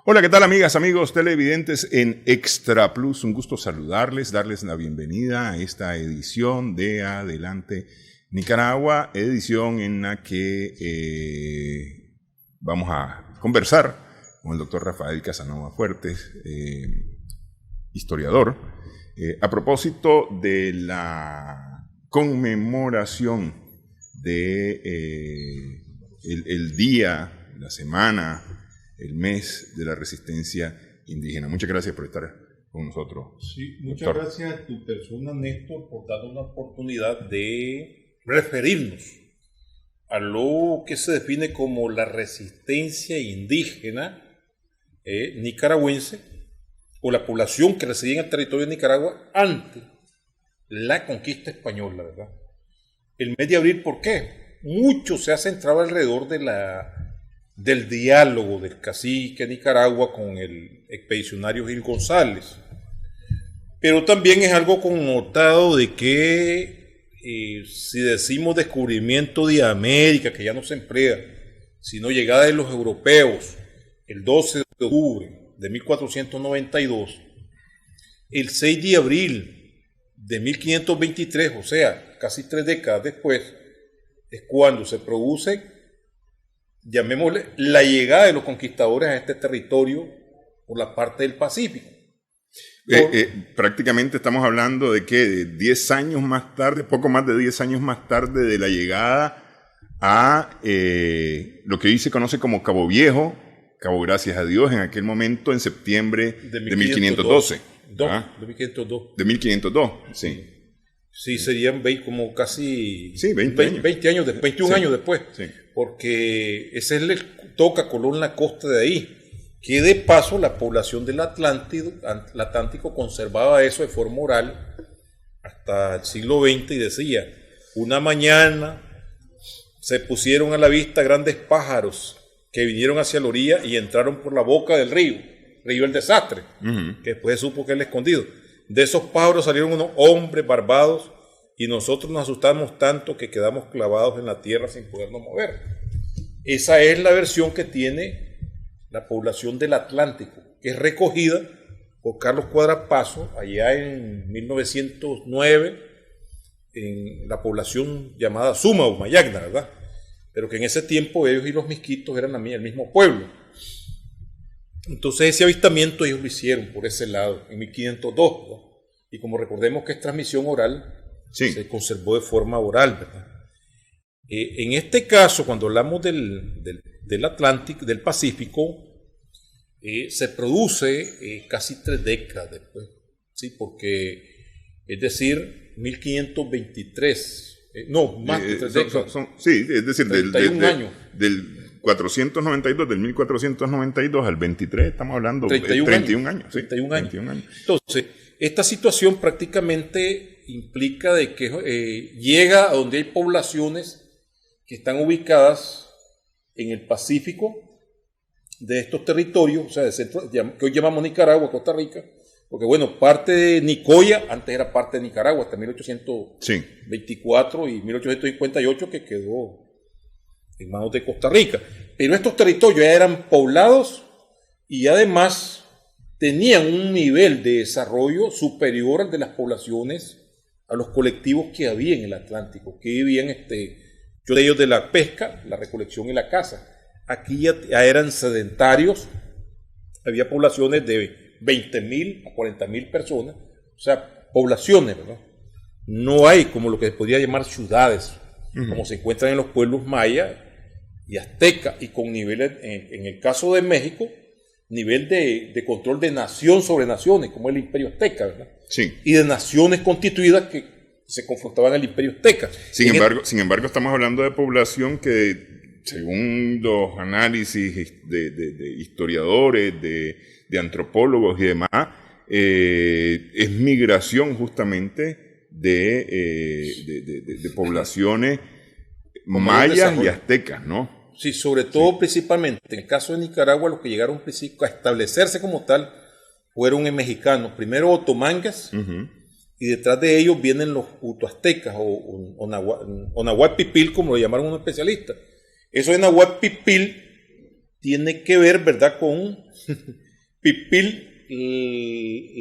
Hola, ¿qué tal amigas, amigos televidentes en Extra Plus? Un gusto saludarles, darles la bienvenida a esta edición de Adelante Nicaragua, edición en la que vamos a conversar con el doctor Rafael Casanova Fuertes, historiador, a propósito de la conmemoración de el día, la semana, el mes de la resistencia indígena. Muchas gracias por estar con nosotros. Sí, muchas gracias a tu persona, Néstor, por darnos la oportunidad de referirnos a lo que se define como la resistencia indígena nicaragüense, o la población que residía en el territorio de Nicaragua ante la conquista española, ¿verdad? El mes de abril, ¿por qué? Mucho se ha centrado alrededor del diálogo del cacique de Nicaragua con el expedicionario Gil González. Pero también es algo connotado de que si decimos descubrimiento de América, que ya no se emplea, sino llegada de los europeos, el 12 de octubre de 1492, el 6 de abril de 1523, o sea, casi 3 décadas después, es cuando se produce, llamémosle, la llegada de los conquistadores a este territorio por la parte del Pacífico. Prácticamente estamos hablando de que 10 años más tarde, poco más de 10 años más tarde de la llegada a lo que hoy se conoce como Cabo Viejo, Cabo Gracias a Dios, en aquel momento, en septiembre de 1512. De 1502. De 1502, sí. Sí, serían como casi 20 años después, 21 años después, porque ese toca Colón la costa de ahí, que de paso la población del Atlántico conservaba eso de forma oral hasta el siglo XX y decía, una mañana se pusieron a la vista grandes pájaros que vinieron hacia la orilla y entraron por la boca del río el desastre, que después se supo que era el escondido. De esos pájaros salieron unos hombres barbados y nosotros nos asustamos tanto que quedamos clavados en la tierra sin podernos mover. Esa es la versión que tiene la población del Atlántico, que es recogida por Carlos Cuadrapazo allá en 1909 en la población llamada Suma o Mayagna, ¿verdad? Pero que en ese tiempo ellos y los misquitos eran el mismo pueblo. Entonces ese avistamiento ellos lo hicieron por ese lado, en 1502, ¿no? Y como recordemos que es transmisión oral, se conservó de forma oral, ¿verdad? En este caso, cuando hablamos del Atlántico, del Pacífico, se produce casi 3 décadas después, ¿sí? Porque, es decir, 1523, no, más de 3 décadas. Sí, es decir, 31 años. Del 492, del 1492 al 23, estamos hablando de 31 años. Sí, 31 años. Entonces, esta situación prácticamente implica de que llega a donde hay poblaciones que están ubicadas en el Pacífico de estos territorios, o sea, de centro, que hoy llamamos Nicaragua, Costa Rica, porque bueno, parte de Nicoya antes era parte de Nicaragua hasta 1824 y 1858 que quedó en manos de Costa Rica. Pero estos territorios ya eran poblados y además tenían un nivel de desarrollo superior al de las poblaciones, a los colectivos que había en el Atlántico, que vivían de ellos de la pesca, la recolección y la caza. Aquí ya eran sedentarios, había poblaciones de 20,000 a 40,000 personas, o sea, poblaciones, ¿verdad? No hay como lo que se podría llamar ciudades, como se encuentran en los pueblos mayas y aztecas, y con niveles, en el caso de México, nivel de control de nación sobre naciones, como el Imperio Azteca, ¿verdad? Sí. Y de naciones constituidas que se confrontaban al Imperio Azteca. Sin embargo, estamos hablando de población que, según los análisis de historiadores, de antropólogos y demás, es migración justamente de poblaciones mayas y aztecas, ¿no? Sí, sobre todo principalmente en el caso de Nicaragua, los que llegaron a establecerse como tal fueron mexicanos, primero otomangas, y detrás de ellos vienen los utoaztecas o nahuatl pipil, como lo llamaron unos especialistas. Eso de nahuatl pipil tiene que ver, ¿verdad?, con pipil.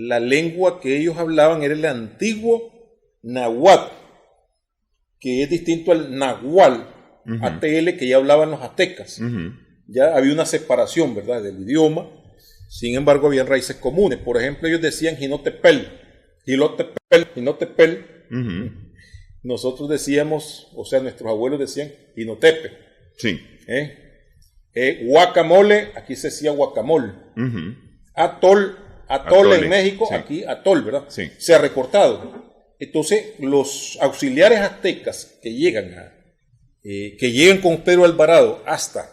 La lengua que ellos hablaban era el antiguo náhuatl, que es distinto al nahual, ATL, que ya hablaban los aztecas. Ya había una separación, ¿verdad?, del idioma. Sin embargo, había raíces comunes. Por ejemplo, ellos decían jinotepel, jinotepel. Nosotros decíamos, o sea, nuestros abuelos decían jinotepe. Sí. Guacamole, aquí se decía guacamole. Atol en México, sí. Aquí atol, ¿verdad? Sí. Se ha recortado. Entonces, los auxiliares aztecas que llegan con Pedro Alvarado hasta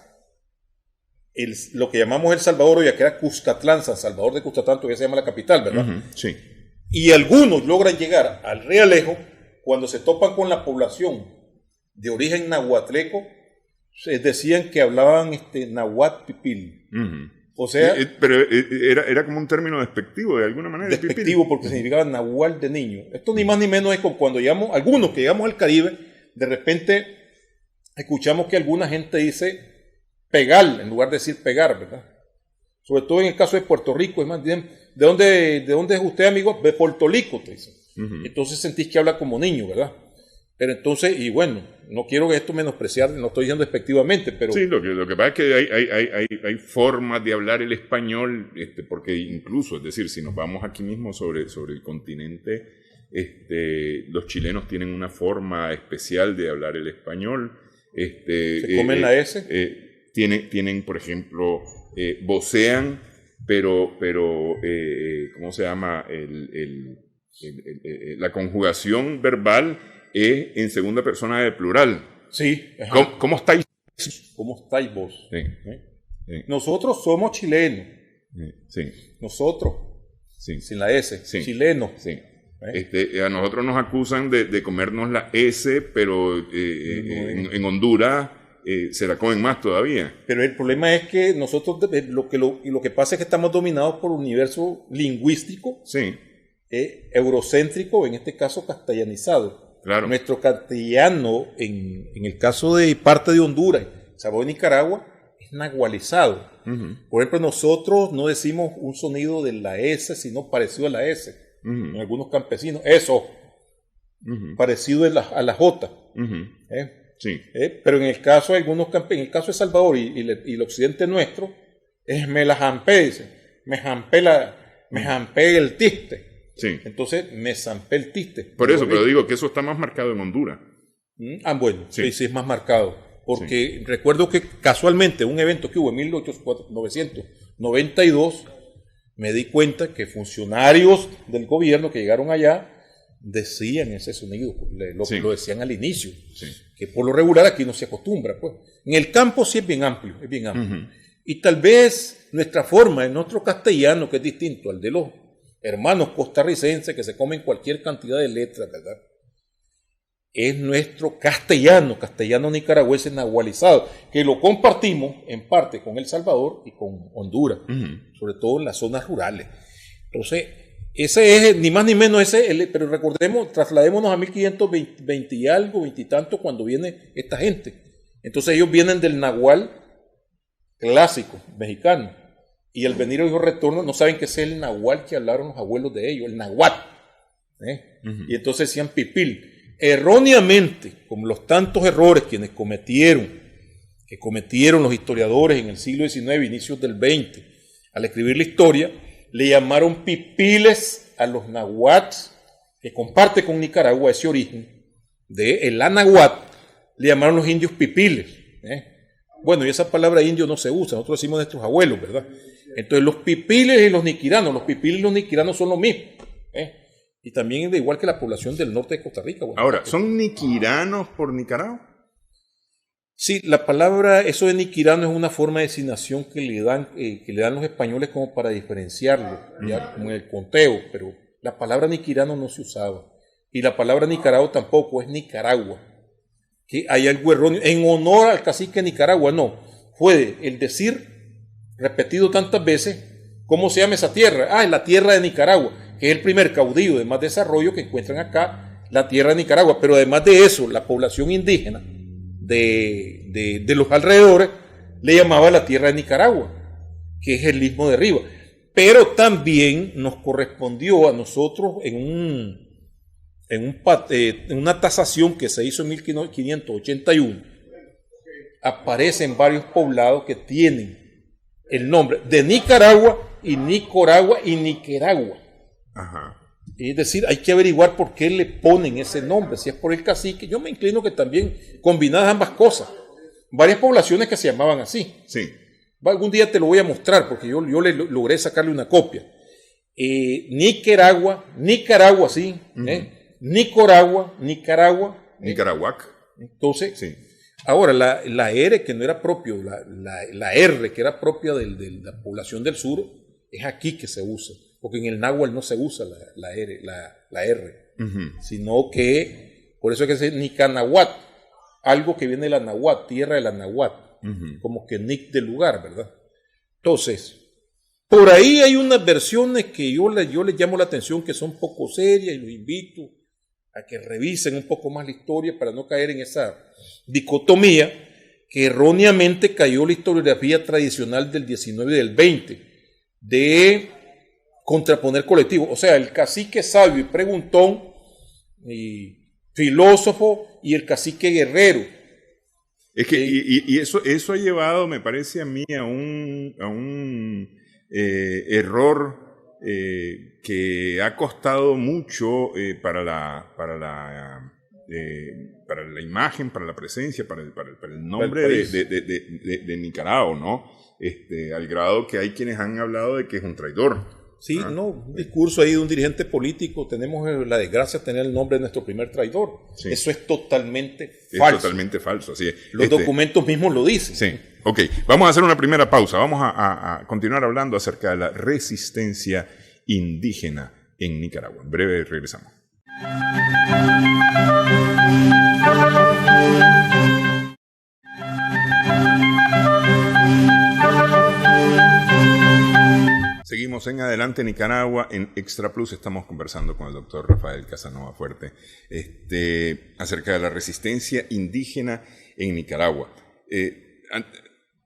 lo que llamamos El Salvador, hoy que era Cuscatlán, San Salvador de Cuscatlán, todavía se llama la capital, ¿verdad? Sí. Y algunos logran llegar al Realejo cuando se topan con la población de origen nahuatleco, decían que hablaban náhuatl pipil. O sea, pero era como un término despectivo de alguna manera. Despectivo porque significaba nahual de niño. Esto ni más ni menos es como cuando algunos que llegamos al Caribe, de repente escuchamos que alguna gente dice pegar en lugar de decir pegar, ¿verdad? Sobre todo en el caso de Puerto Rico, es más, ¿de dónde es usted, amigo? De Puerto Rico, te dicen. Entonces sentís que habla como niño, ¿verdad? Pero entonces, y bueno, no quiero esto menospreciar, no estoy diciendo despectivamente, pero... Sí, lo que pasa es que hay formas de hablar el español, porque incluso, es decir, si nos vamos aquí mismo sobre el continente, los chilenos tienen una forma especial de hablar el español. ¿Se comen la S? Tienen, por ejemplo, vocean, pero ¿cómo se llama? La conjugación verbal es en segunda persona de plural. Sí. ¿Cómo estáis? ¿Cómo estáis vos? Sí. Sí. Nosotros somos chilenos. Sí. Nosotros. Sí. Sin la S. Sí. Chilenos. Sí. A nosotros nos acusan de comernos la S, pero en Honduras se la comen más todavía. Pero el problema es que nosotros lo que pasa es que estamos dominados por un universo lingüístico, sí, eurocéntrico, en este caso castellanizado. Claro. Nuestro castellano, en el caso de parte de Honduras, Salvador y Nicaragua, es nahualizado. Por ejemplo, nosotros no decimos un sonido de la S, sino parecido a la S. En algunos campesinos, eso, parecido a la J. Sí. Pero en el caso de algunos campesinos, en el caso de Salvador y el occidente nuestro, es me la jampé, dice, me jampé el tiste. Sí. Entonces, me zampé el tiste. Por eso, pero digo que eso está más marcado en Honduras. Bueno, sí, es más marcado. Porque recuerdo que casualmente un evento que hubo en 1992, me di cuenta que funcionarios del gobierno que llegaron allá decían ese sonido, lo decían al inicio, que por lo regular aquí no se acostumbra. Pues. En el campo sí es bien amplio. Y tal vez nuestra forma, en nuestro castellano, que es distinto al de los hermanos costarricenses que se comen cualquier cantidad de letras, ¿verdad? Es nuestro castellano nicaragüense nahualizado, que lo compartimos en parte con El Salvador y con Honduras, sobre todo en las zonas rurales. Entonces, ese es, ni más ni menos pero recordemos, trasladémonos a 1520 y algo, 20 y tanto, cuando viene esta gente. Entonces ellos vienen del nahual clásico, mexicano, y al venir ellos retorno no saben que ese es el nahual que hablaron los abuelos de ellos, el nahuatl. Y entonces decían pipil. Erróneamente, como los tantos errores que cometieron los historiadores en el siglo XIX, inicios del XX, al escribir la historia, le llamaron pipiles a los nahuatls, que comparte con Nicaragua ese origen, el anahuatl, le llamaron los indios pipiles. Bueno, y esa palabra indio no se usa, nosotros decimos de nuestros abuelos, ¿verdad? Entonces los pipiles y los niquiranos son lo mismo. Y también es igual que la población del norte de Costa Rica. Bueno, ahora, ¿son niquiranos por Nicaragua? Sí, la palabra, eso de niquirano es una forma de designación que le dan los españoles como para diferenciarlo, ya, como en el conteo, pero la palabra niquirano no se usaba. Y la palabra Nicaragua tampoco, es Nicaragua. Que hay algo erróneo. En honor al cacique de Nicaragua, no. Fue el decir, repetido tantas veces, ¿cómo se llama esa tierra? Es la tierra de Nicaragua, que es el primer caudillo de más desarrollo que encuentran acá, la tierra de Nicaragua. Pero además de eso, la población indígena de los alrededores le llamaba la tierra de Nicaragua, que es el Istmo de Arriba. Pero también nos correspondió a nosotros en una tasación que se hizo en 1581, aparecen varios poblados que tienen el nombre de Nicaragua y Nicaragua y Nicaragua. Ajá. Es decir, hay que averiguar por qué le ponen ese nombre, si es por el cacique. Yo me inclino que también combinadas ambas cosas. Varias poblaciones que se llamaban así. Sí. Algún día te lo voy a mostrar porque yo le logré sacarle una copia. Nicaragua, sí. Nicaragua. Nicaraguac. Entonces, Sí. ahora la R que no era propio, la R que era propia de la población del sur, es aquí que se usa. Porque en el náhuatl no se usa la R, sino que, por eso es que se dice Nicanahuat, algo que viene de la náhuatl, tierra de la náhuatl, como que Nic del lugar, ¿verdad? Entonces, por ahí hay unas versiones que yo les llamo la atención, que son poco serias, y los invito a que revisen un poco más la historia para no caer en esa dicotomía que erróneamente cayó la historiografía tradicional del 19 y del 20, de contraponer colectivos. O sea, el cacique sabio y preguntón, y filósofo, y el cacique guerrero. Es que, y eso ha llevado, me parece a mí, a un error que ha costado mucho para la imagen, para la presencia, para el nombre de Nicaragua, ¿no? Al grado que hay quienes han hablado de que es un traidor. Sí, un discurso ahí de un dirigente político. Tenemos la desgracia de tener el nombre de nuestro primer traidor. Sí. Eso es totalmente falso. Es totalmente falso, así es. Los documentos mismos lo dicen. Sí, ok. Vamos a hacer una primera pausa. Vamos a continuar hablando acerca de la resistencia indígena en Nicaragua. En breve regresamos. Seguimos en Adelante Nicaragua, en Extra Plus. Estamos conversando con el doctor Rafael Casanova Fuerte acerca de la resistencia indígena en Nicaragua.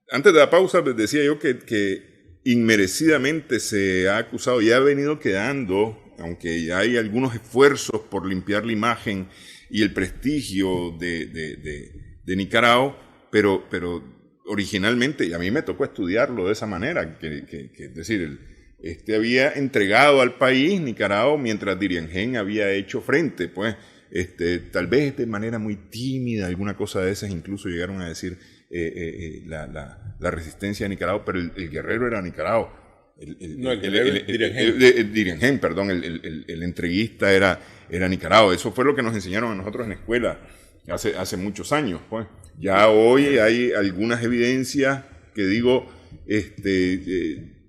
Antes de la pausa decía yo que inmerecidamente se ha acusado y ha venido quedando, aunque ya hay algunos esfuerzos por limpiar la imagen y el prestigio de Nicaragua, pero originalmente, y a mí me tocó estudiarlo de esa manera, es decir, había entregado al país Nicaragua mientras Diriangén había hecho frente, pues, tal vez de manera muy tímida, alguna cosa de esas, incluso llegaron a decir la resistencia de Nicaragua, pero el guerrero era Nicaragua. Diriangén, perdón, el entreguista era Nicaragua. Eso fue lo que nos enseñaron a nosotros en la escuela hace muchos años, pues. Ya hoy hay algunas evidencias que digo,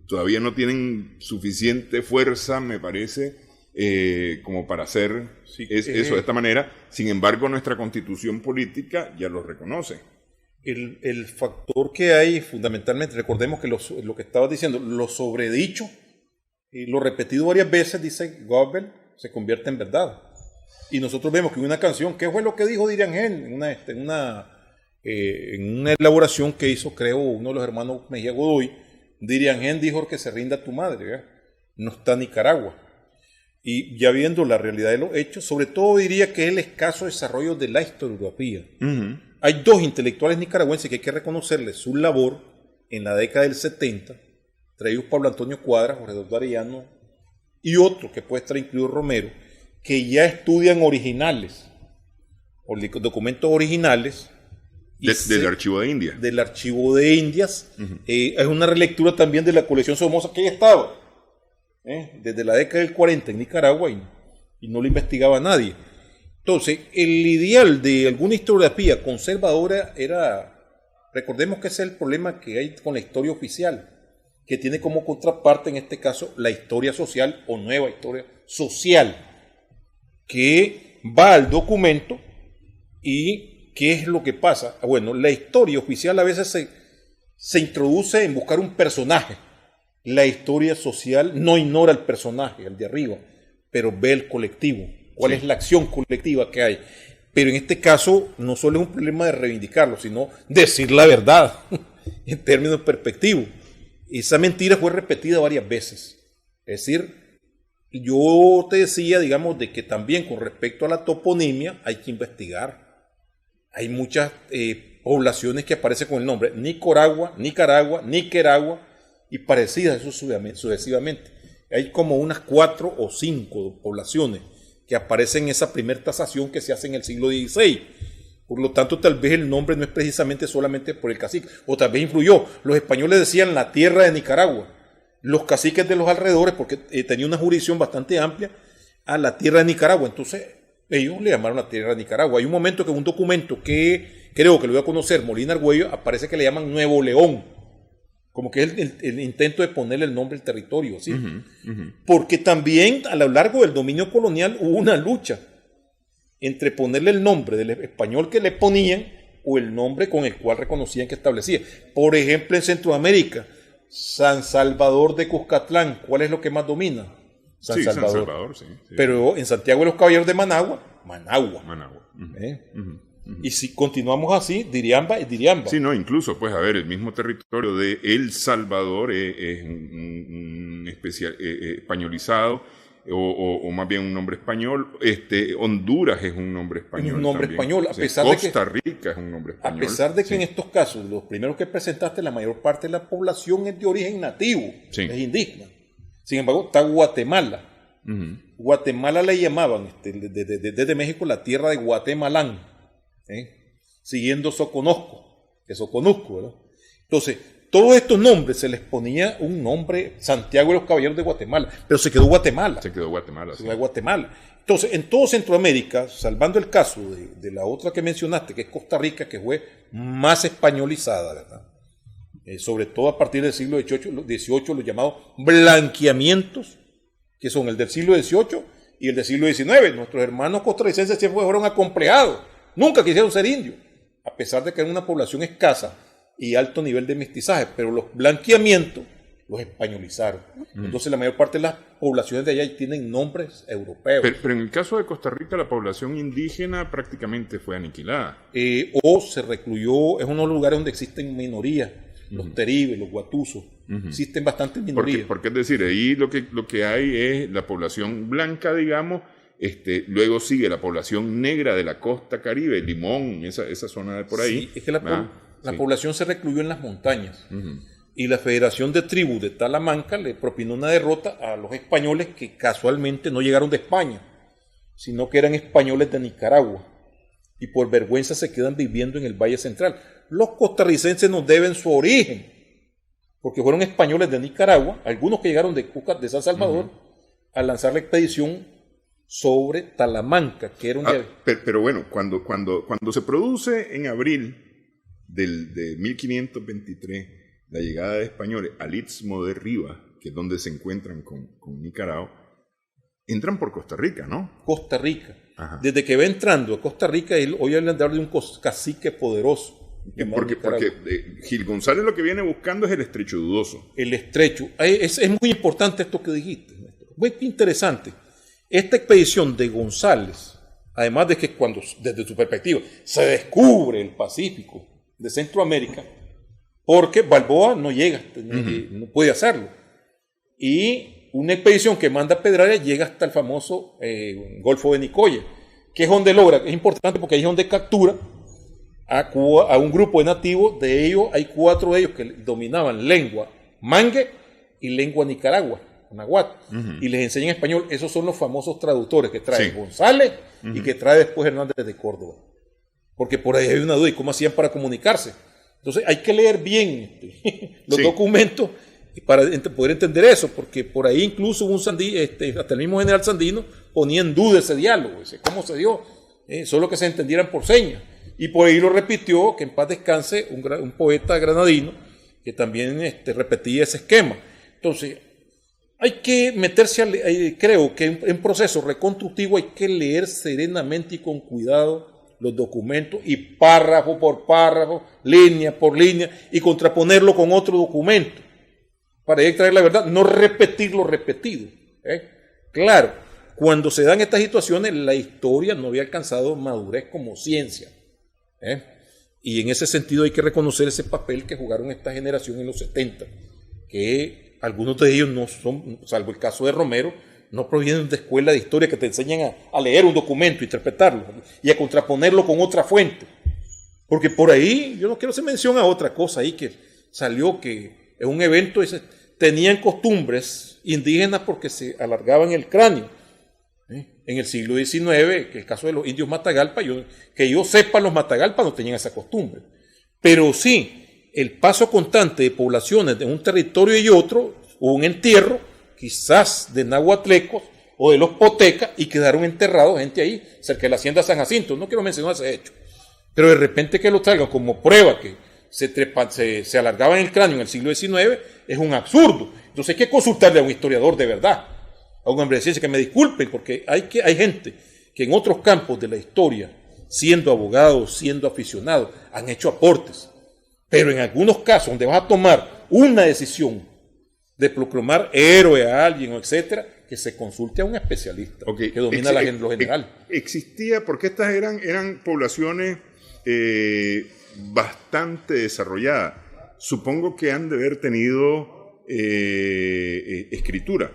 todavía no tienen suficiente fuerza, me parece, como para hacer eso de esta manera. Sin embargo, nuestra constitución política ya lo reconoce. El factor que hay fundamentalmente, recordemos que lo que estabas diciendo, lo sobredicho y lo repetido varias veces, dice Goebbels, se convierte en verdad. Y nosotros vemos que en una canción, ¿qué fue lo que dijo Diriangén? En una elaboración que hizo, creo, uno de los hermanos Mejía Godoy, Diriangén dijo que se rinda a tu madre, ¿verdad? No está Nicaragua. Y ya viendo la realidad de los hechos, sobre todo diría que es el escaso desarrollo de la historiografía. Hay dos intelectuales nicaragüenses que hay que reconocerles su labor en la década del 70, entre ellos Pablo Antonio Cuadra, Jorge Eduardo Arellano, y otro que puede estar incluido Romero, que ya estudian originales, o documentos originales. Del Archivo de Indias. Del Archivo de Indias. Es una relectura también de la colección Somoza que ya estaba desde la década del 40 en Nicaragua y no lo investigaba nadie. Entonces, el ideal de alguna historiografía conservadora era, recordemos que ese es el problema que hay con la historia oficial, que tiene como contraparte en este caso la historia social o nueva historia social, que va al documento. ¿Y qué es lo que pasa? Bueno, la historia oficial a veces se introduce en buscar un personaje. La historia social no ignora al personaje, al de arriba, pero ve el colectivo. ¿Cuál es la acción colectiva que hay? Pero en este caso no solo es un problema de reivindicarlo, sino decir la verdad. en términos perspectivos. Esa mentira fue repetida varias veces. Es decir, yo te decía, digamos, de que también con respecto a la toponimia hay que investigar. Hay muchas poblaciones que aparecen con el nombre Nicaragua, Nicaragua y parecidas eso sucesivamente. Hay como unas 4 o 5 poblaciones que aparecen en esa primera tasación que se hace en el siglo XVI. Por lo tanto, tal vez el nombre no es precisamente solamente por el cacique, o tal vez influyó. Los españoles decían la tierra de Nicaragua. Los caciques de los alrededores, porque tenía una jurisdicción bastante amplia, a la tierra de Nicaragua. Entonces, ellos le llamaron la tierra de Nicaragua. Hay un momento que un documento que creo que lo voy a conocer, Molina Argüello, aparece que le llaman Nuevo León. Como que es el intento de ponerle el nombre al territorio, ¿sí? Porque también a lo largo del dominio colonial hubo una lucha entre ponerle el nombre del español que le ponían o el nombre con el cual reconocían que establecía. Por ejemplo, en Centroamérica, San Salvador de Cuscatlán, ¿cuál es lo que más domina? San Salvador, sí. Pero en Santiago de los Caballeros de Managua. Y si continuamos así, Diriamba es Diriamba. Sí, no, incluso, pues, a ver, el mismo territorio de El Salvador es españolizado, o más bien un nombre español. Honduras es un nombre español. Un nombre también. español, a pesar Costa Rica es un nombre español. A pesar de que en estos casos, los primeros que presentaste, la mayor parte de la población es de origen nativo, es indígena. Sin embargo, está Guatemala. Guatemala le llamaban desde México la tierra de Guatemalán, siguiendo Soconusco, ¿verdad? Entonces, todos estos nombres se les ponía un nombre, Santiago de los Caballeros de Guatemala, pero se quedó Guatemala. Guatemala. Entonces, en todo Centroamérica, salvando el caso de la otra que mencionaste, que es Costa Rica, que fue más españolizada, ¿verdad? Sobre todo a partir del siglo XVIII, los llamados blanqueamientos, que son el del siglo XVIII y el del siglo XIX. Nuestros hermanos costarricenses siempre fueron acompleados, nunca quisieron ser indios, a pesar de que era una población escasa y alto nivel de mestizaje, pero los blanqueamientos los españolizaron. Entonces la mayor parte de las poblaciones de allá tienen nombres europeos. Pero en el caso de Costa Rica, la población indígena prácticamente fue aniquilada. O se recluyó, es uno de los lugares donde existen minorías, los teribes, los guatusos, existen bastantes minorías. Porque es decir, ahí lo que hay es la población blanca, digamos, luego sigue la población negra de la costa caribe, Limón, esa zona de por ahí. Sí, es que la población se recluyó en las montañas. Y la Federación de Tribus de Talamanca le propinó una derrota a los españoles que casualmente no llegaron de España, sino que eran españoles de Nicaragua. Y por vergüenza se quedan viviendo en el Valle Central. Los costarricenses nos deben su origen, porque fueron españoles de Nicaragua, algunos que llegaron de San Salvador, a lanzar la expedición sobre Talamanca, que era un... Pero bueno, cuando se produce en abril de 1523 la llegada de españoles al Istmo de Rivas, que es donde se encuentran con Nicaragua, entran por Costa Rica, ¿no? Costa Rica. Desde que va entrando a Costa Rica, hoy hablan de un cacique poderoso. Porque Gil González lo que viene buscando es el estrecho dudoso. El estrecho. Es muy importante esto que dijiste. Muy interesante. Esta expedición de González, además de que cuando, desde su perspectiva, se descubre el Pacífico de Centroamérica, porque Balboa no llega, no puede hacerlo. Y una expedición que manda Pedraria llega hasta el famoso Golfo de Nicoya, que es donde logra, es importante porque ahí es donde captura a un grupo de nativos. De ellos hay 4 de ellos que dominaban lengua mangue y lengua nicaragua, náhuatl, y les enseñan español. Esos son los famosos traductores que trae González y que trae después Hernández de Córdoba, porque por ahí hay una duda, ¿y cómo hacían para comunicarse? Entonces hay que leer bien los documentos para poder entender eso, porque por ahí incluso hasta el mismo general Sandino ponía en duda ese diálogo, cómo se dio, solo que se entendieran por señas. Y por ahí lo repitió, que en paz descanse, un poeta granadino, que también repetía ese esquema. Entonces, hay que meterse, creo que en proceso reconstructivo hay que leer serenamente y con cuidado los documentos, y párrafo por párrafo, línea por línea, y contraponerlo con otro documento, para extraer la verdad, no repetir lo repetido. Claro, cuando se dan estas situaciones, la historia no había alcanzado madurez como ciencia. Y en ese sentido hay que reconocer ese papel que jugaron esta generación en los 70, que algunos de ellos no son, salvo el caso de Romero, no provienen de escuela de historia que te enseñan a leer un documento, interpretarlo y a contraponerlo con otra fuente. Porque por ahí, yo no quiero hacer mención a otra cosa ahí que salió, que en un evento tenían costumbres indígenas porque se alargaban el cráneo. En el siglo XIX, que el caso de los indios Matagalpa, que yo sepa, los Matagalpa no tenían esa costumbre. Pero sí, el paso constante de poblaciones de un territorio y otro, hubo un entierro, quizás de nahuatlecos o de los potecas, y quedaron enterrados gente ahí, cerca de la hacienda San Jacinto. No quiero mencionar ese hecho. Pero de repente que lo traigan como prueba que se alargaba en el cráneo en el siglo XIX, es un absurdo. Entonces hay que consultarle a un historiador de verdad, a un hombre de ciencia, que me disculpen, porque hay gente que en otros campos de la historia, siendo abogados, siendo aficionados, han hecho aportes. Pero en algunos casos donde vas a tomar una decisión de proclamar héroe a alguien, etcétera, que se consulte a un especialista que domina lo general. Existía, porque estas eran poblaciones bastante desarrolladas. Supongo que han de haber tenido escritura.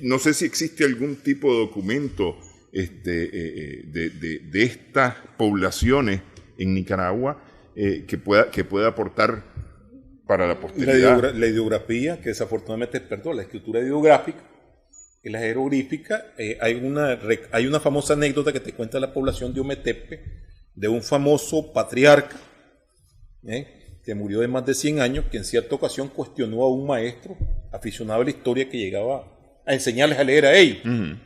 No sé si existe algún tipo de documento de estas poblaciones en Nicaragua que pueda aportar para la posteridad. La ideografía, que desafortunadamente, la escritura ideográfica y la jeroglífica, hay una famosa anécdota que te cuenta la población de Ometepe, de un famoso patriarca, que murió de más de 100 años, que en cierta ocasión cuestionó a un maestro aficionado a la historia que llegaba a enseñarles a leer a ellos. Uh-huh.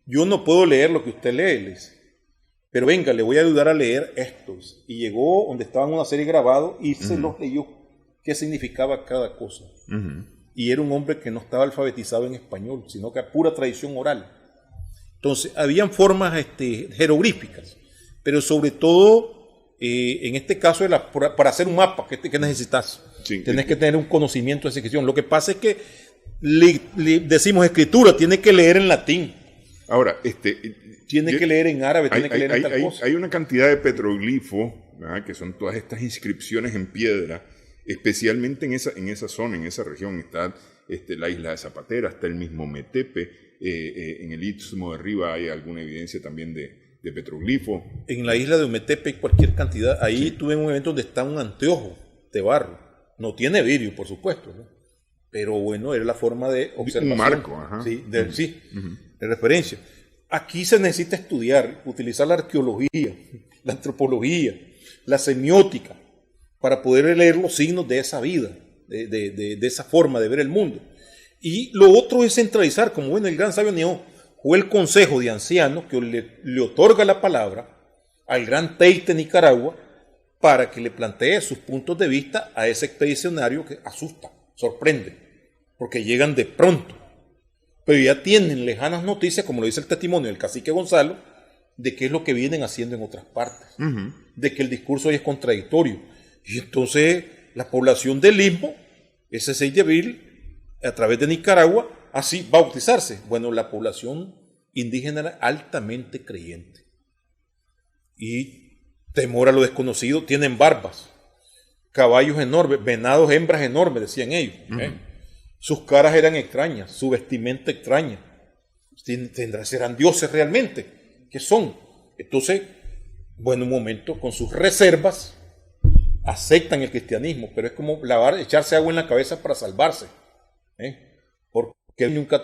Yo no puedo leer lo que usted lee, les, pero venga, le voy a ayudar a leer estos. Y llegó donde estaban una serie grabado y se los leyó qué significaba cada cosa. Uh-huh. Y era un hombre que no estaba alfabetizado en español, sino que a pura tradición oral. Entonces, habían formas jeroglíficas, pero sobre todo, en este caso, para hacer un mapa, ¿qué necesitas? Sí, tenés que tener un conocimiento de esa escritura. Lo que pasa es que le decimos escritura, tiene que leer en latín. Ahora, tiene que leer en árabe, tiene que leer en tal cosa. Hay una cantidad de petroglifos, ¿verdad?, que son todas estas inscripciones en piedra, especialmente en esa zona, en esa región. Está la isla de Zapatera, está el mismo Metepe, en el Istmo de Arriba hay alguna evidencia también de petroglifo. En la isla de Ometepe hay cualquier cantidad. Ahí sí. Tuve un evento donde está un anteojo de barro. No tiene vidrio, por supuesto, ¿no? Pero bueno, era la forma de observación. Un marco, ajá. Sí, de referencia. Aquí se necesita estudiar, utilizar la arqueología, la antropología, la semiótica, para poder leer los signos de esa vida, de esa forma de ver el mundo. Y lo otro es centralizar, como bueno, el gran sabio Nió fue el consejo de ancianos que le otorga la palabra al gran Teite Nicaragua para que le plantee sus puntos de vista a ese expedicionario que asusta, sorprende, porque llegan de pronto, pero ya tienen lejanas noticias, como lo dice el testimonio del cacique Gonzalo, de qué es lo que vienen haciendo en otras partes, de que el discurso ahí es contradictorio. Y entonces la población del Istmo, ese 6 de abril, a través de Nicaragua, así bautizarse. Bueno, la población indígena era altamente creyente. Y temor a lo desconocido, tienen barbas, caballos enormes, venados, hembras enormes, decían ellos. Sus caras eran extrañas, su vestimenta extraña. ¿Serán dioses realmente? ¿Qué son? Entonces, bueno, un momento, con sus reservas, aceptan el cristianismo, pero es como echarse agua en la cabeza para salvarse. Porque nunca,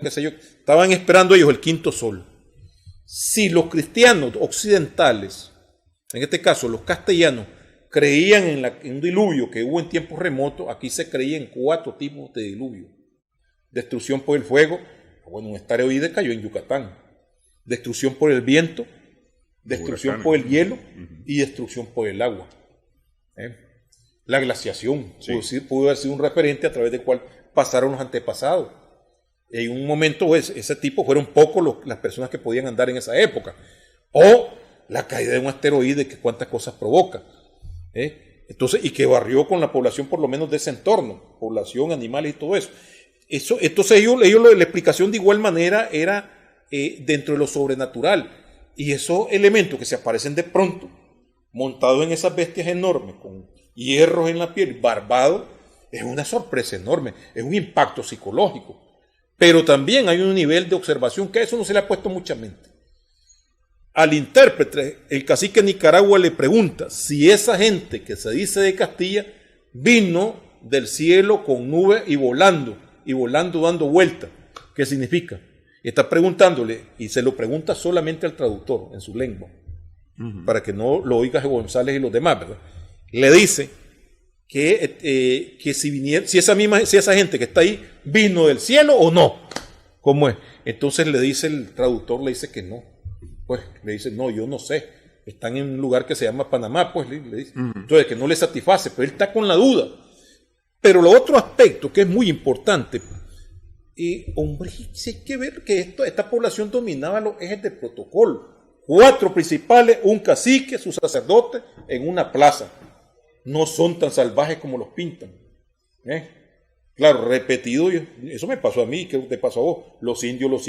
qué sé yo, estaban esperando ellos el quinto sol. Si los cristianos occidentales, en este caso los castellanos, creían en un diluvio que hubo en tiempos remotos, aquí se creía en 4 tipos de diluvio. Destrucción por el fuego, bueno, un asteroide cayó en Yucatán. Destrucción por el viento, destrucción por el hielo y destrucción por el agua. La glaciación pudo haber sido un referente a través del cual pasaron los antepasados. En un momento ese tipo fueron pocos las personas que podían andar en esa época. O la caída de un asteroide, que cuántas cosas provoca. Entonces, y que barrió con la población por lo menos de ese entorno, población, animales y todo eso. Entonces ellos la explicación de igual manera era dentro de lo sobrenatural. Y esos elementos que se aparecen de pronto, montado en esas bestias enormes, con hierros en la piel, barbado, es una sorpresa enorme, es un impacto psicológico. Pero también hay un nivel de observación que a eso no se le ha puesto mucha mente. Al intérprete, el cacique de Nicaragua le pregunta si esa gente que se dice de Castilla vino del cielo con nubes y volando dando vueltas. ¿Qué significa? Está preguntándole, y se lo pregunta solamente al traductor en su lengua, para que no lo oiga González y los demás, ¿verdad? Le dice que si esa gente que está ahí vino del cielo o no. ¿Cómo es? Entonces le dice el traductor, le dice que no. Pues le dice, no, yo no sé. Están en un lugar que se llama Panamá, pues le dice. Entonces, que no le satisface, pero él está con la duda. Pero lo otro aspecto que es muy importante, hombre, sí hay que ver que esta población dominaba los ejes de protocolo. 4 principales, un cacique, su sacerdote, en una plaza. No son tan salvajes como los pintan. Claro, repetido, eso me pasó a mí, ¿qué te pasó a vos? Los indios.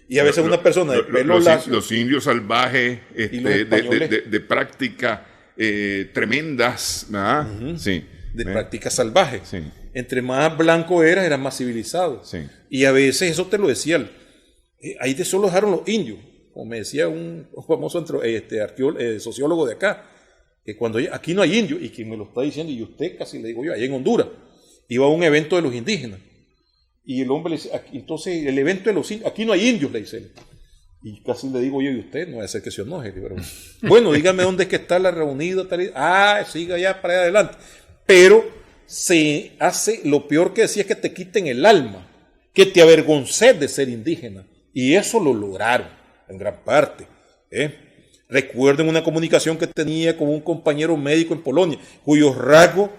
Y a veces una persona de pelo lacio. Los indios salvajes de práctica tremendas, ¿verdad? Sí. De prácticas salvajes. Sí. Entre más blanco era más civilizado. Sí. Y a veces eso te lo decía. Ahí de solo dejaron los indios. Como me decía un famoso sociólogo de acá, que cuando aquí no hay indios, y quien me lo está diciendo, y usted casi le digo yo, allá en Honduras, iba a un evento de los indígenas. Y el hombre le dice, entonces el evento de los indios, aquí no hay indios, le dice él. Y casi le digo yo, y usted, no va a ser que se enoje. Pero, bueno, dígame dónde es que está la reunida. Siga allá para allá adelante. Pero se hace, lo peor que decía es que te quiten el alma, que te avergonces de ser indígena. Y eso lo lograron, en gran parte. Recuerden una comunicación que tenía con un compañero médico en Polonia, cuyos rasgos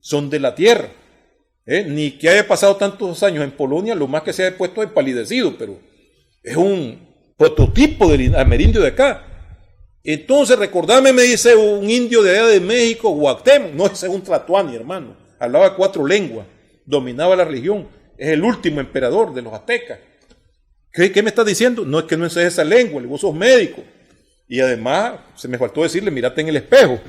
son de la tierra. Ni que haya pasado tantos años en Polonia, lo más que se haya puesto empalidecido, pero es un prototipo del amerindio de acá. Entonces, recordame, me dice un indio de allá de México, Huactem, no, ese es un tlatoani, hermano, hablaba 4 lenguas, dominaba la religión, es el último emperador de los aztecas. ¿Qué me estás diciendo? No, es que no es esa lengua, vos sos médico. Y además, se me faltó decirle, mírate en el espejo.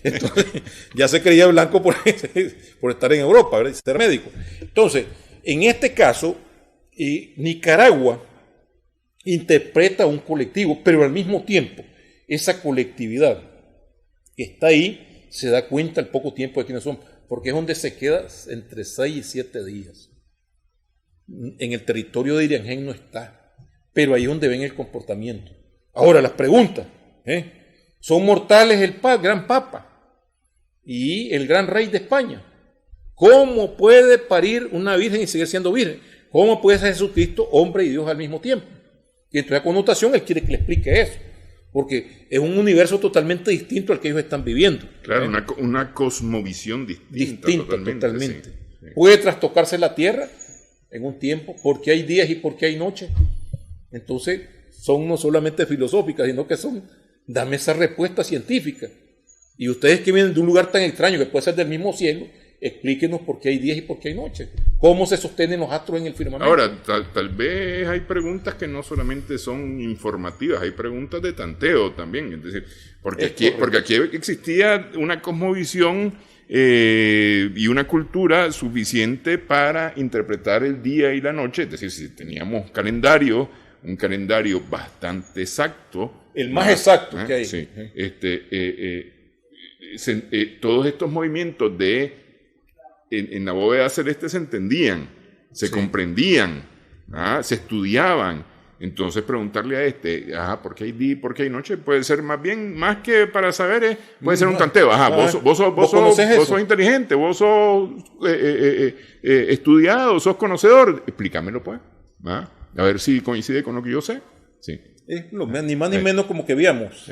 Entonces, ya se creía blanco por estar en Europa, ¿verdad? Ser médico. Entonces, en este caso, Nicaragua interpreta un colectivo, pero al mismo tiempo, esa colectividad que está ahí se da cuenta al poco tiempo de quiénes son, porque es donde se queda entre 6 y 7 días. En el territorio de Iriangén no está, pero ahí es donde ven el comportamiento. Ahora, las preguntas, ¿son mortales el gran papa y el gran rey de España? ¿Cómo puede parir una virgen y seguir siendo virgen? ¿Cómo puede ser Jesucristo hombre y Dios al mismo tiempo? Y entonces a connotación él quiere que le explique eso, porque es un universo totalmente distinto al que ellos están viviendo. Claro, una cosmovisión distinta totalmente. Sí. Puede trastocarse la tierra en un tiempo, porque hay días y porque hay noches. Entonces son no solamente filosóficas, sino que dame esa respuesta científica. Y ustedes que vienen de un lugar tan extraño que puede ser del mismo cielo, explíquenos por qué hay días y por qué hay noches. ¿Cómo se sostienen los astros en el firmamento? Ahora, tal vez hay preguntas que no solamente son informativas, hay preguntas de tanteo también. Es decir, porque aquí existía una cosmovisión y una cultura suficiente para interpretar el día y la noche. Es decir, si teníamos un calendario bastante exacto. El más exacto que hay. Sí, todos estos movimientos en la bóveda celeste se entendían, se comprendían, se estudiaban. Entonces preguntarle a ¿por qué hay día y por qué hay noche? Puede ser más que para saber, puede ser un tanteo. Vos sos inteligente, vos sos estudiado, sos conocedor. Explícamelo, pues. A ver si coincide con lo que yo sé. Sí. Ni más ni menos como que veamos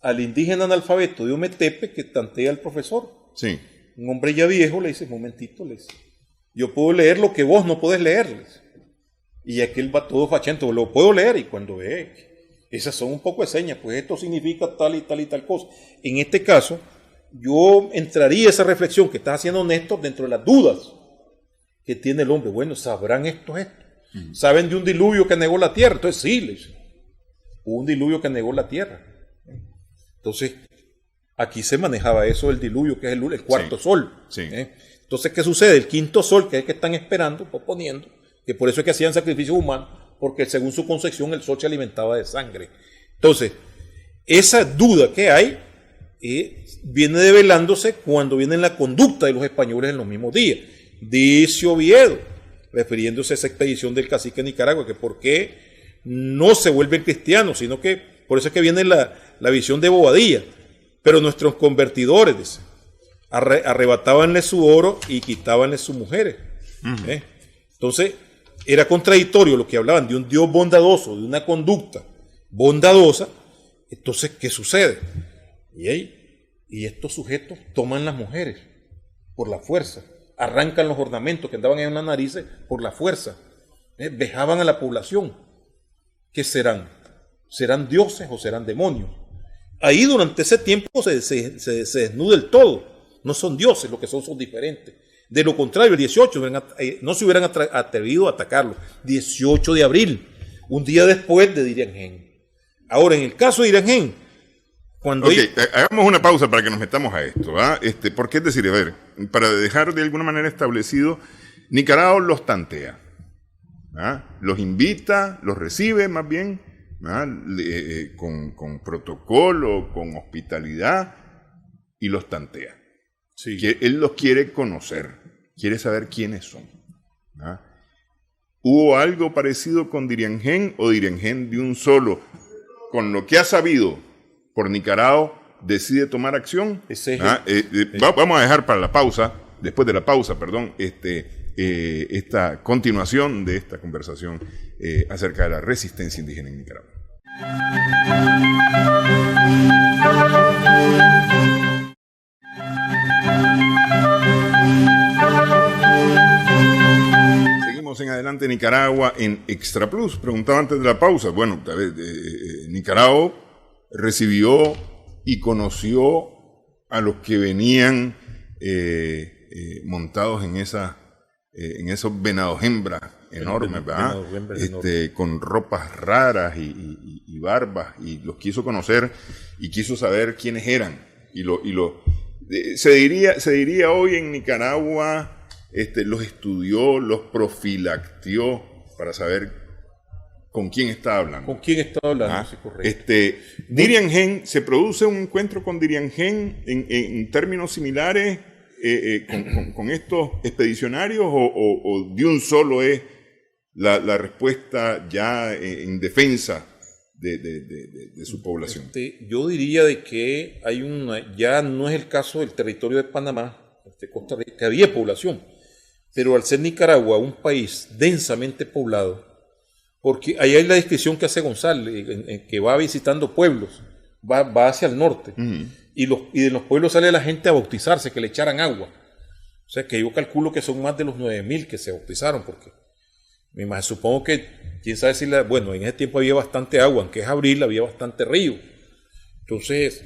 al indígena analfabeto de Ometepe que tantea al profesor. Sí. Un hombre ya viejo le dice, momentito, yo puedo leer lo que vos no podés leer. Y aquel va todo fachento, lo puedo leer, y cuando ve, esas son un poco de señas, pues esto significa tal y tal y tal cosa. En este caso, yo entraría a esa reflexión que está haciendo Néstor dentro de las dudas que tiene el hombre. Bueno, ¿sabrán esto? ¿Saben de un diluvio que negó la tierra? Entonces sí, hubo un diluvio que negó la tierra. Entonces, aquí se manejaba eso del diluvio, que es el cuarto sol. Sí. Entonces, ¿qué sucede? El quinto sol, que es el que están esperando, posponiendo, que por eso es que hacían sacrificios humanos, porque según su concepción el sol se alimentaba de sangre. Entonces, esa duda que hay viene develándose cuando viene la conducta de los españoles en los mismos días. Dice Oviedo, refiriéndose a esa expedición del cacique de Nicaragua, que por qué no se vuelven cristianos, sino que por eso es que viene la visión de Bobadilla. Pero nuestros convertidores, dice, arrebatábanle su oro y quitabanle sus mujeres. Entonces, era contradictorio lo que hablaban de un Dios bondadoso, de una conducta bondadosa. Entonces, ¿qué sucede? Y estos sujetos toman las mujeres por la fuerza, arrancan los ornamentos que andaban en las narices por la fuerza, vejaban a la población. ¿Qué serán? ¿Serán dioses o serán demonios? Ahí durante ese tiempo se desnuda el todo. No son dioses, lo que son diferentes. De lo contrario, el 18 no se hubieran atrevido a atacarlo. 18 de abril, un día después de Diriangén. Ahora, en el caso de Diriangén, cuando... hagamos una pausa para que nos metamos a esto. Porque es decir, a ver, para dejar de alguna manera establecido, Nicaragua los tantea. Los invita, los recibe más bien, con protocolo, con hospitalidad, y los tantea. Sí. Él los quiere conocer, quiere saber quiénes son. ¿Hubo algo parecido con Diriangén o Diriangén de un solo, con lo que ha sabido por Nicaragua, decide tomar acción? Vamos a dejar para la pausa, después de la pausa, perdón, esta continuación de esta conversación acerca de la resistencia indígena en Nicaragua. Seguimos en Adelante Nicaragua en Extra Plus. Preguntaba antes de la pausa. Bueno, Nicaragua recibió y conoció a los que venían montados en esos venados hembras enormes, ¿verdad? Con ropas raras y barbas, y los quiso conocer y quiso saber quiénes eran. Se diría hoy en Nicaragua, los estudió, los profilacteó para saber con quién está hablando. ¿Con quién está hablando? Sí, correcto. Diriangén, ¿se produce un encuentro con Diriangén en términos similares con estos expedicionarios o de un solo es la respuesta ya en defensa de su población? Yo diría de que ya no es el caso del territorio de Panamá, Costa Rica, que había población, pero al ser Nicaragua un país densamente poblado, porque ahí hay la descripción que hace González, en que va visitando pueblos, va hacia el norte, y de los pueblos sale la gente a bautizarse, que le echaran agua. O sea que yo calculo que son más de los 9,000 que se bautizaron, porque supongo que, quién sabe si bueno, en ese tiempo había bastante agua, aunque es abril, había bastante río. Entonces,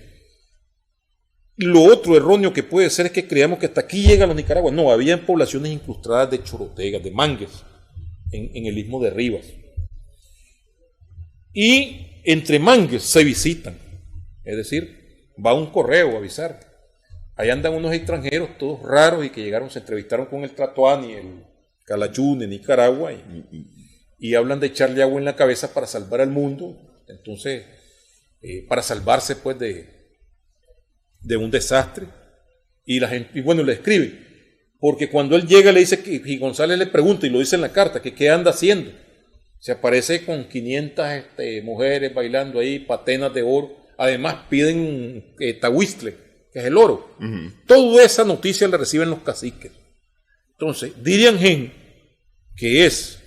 lo otro erróneo que puede ser es que creamos que hasta aquí llegan los Nicaragua. No, había poblaciones incrustadas de chorotegas, de mangues, en el istmo de Rivas. Y entre mangues se visitan, es decir, va un correo a avisar. Ahí andan unos extranjeros todos raros y que llegaron, se entrevistaron con el Tlatoani, el Calachún de Nicaragua, y hablan de echarle agua en la cabeza para salvar al mundo. Entonces, para salvarse pues de un desastre. Y la gente, y bueno, le escribe, porque cuando él llega le dice, y González le pregunta, y lo dice en la carta, que qué anda haciendo. Se aparece con 500 mujeres bailando ahí, patenas de oro. Además piden tahuistle, que es el oro. Toda esa noticia la reciben los caciques. Entonces, Diriangén, que es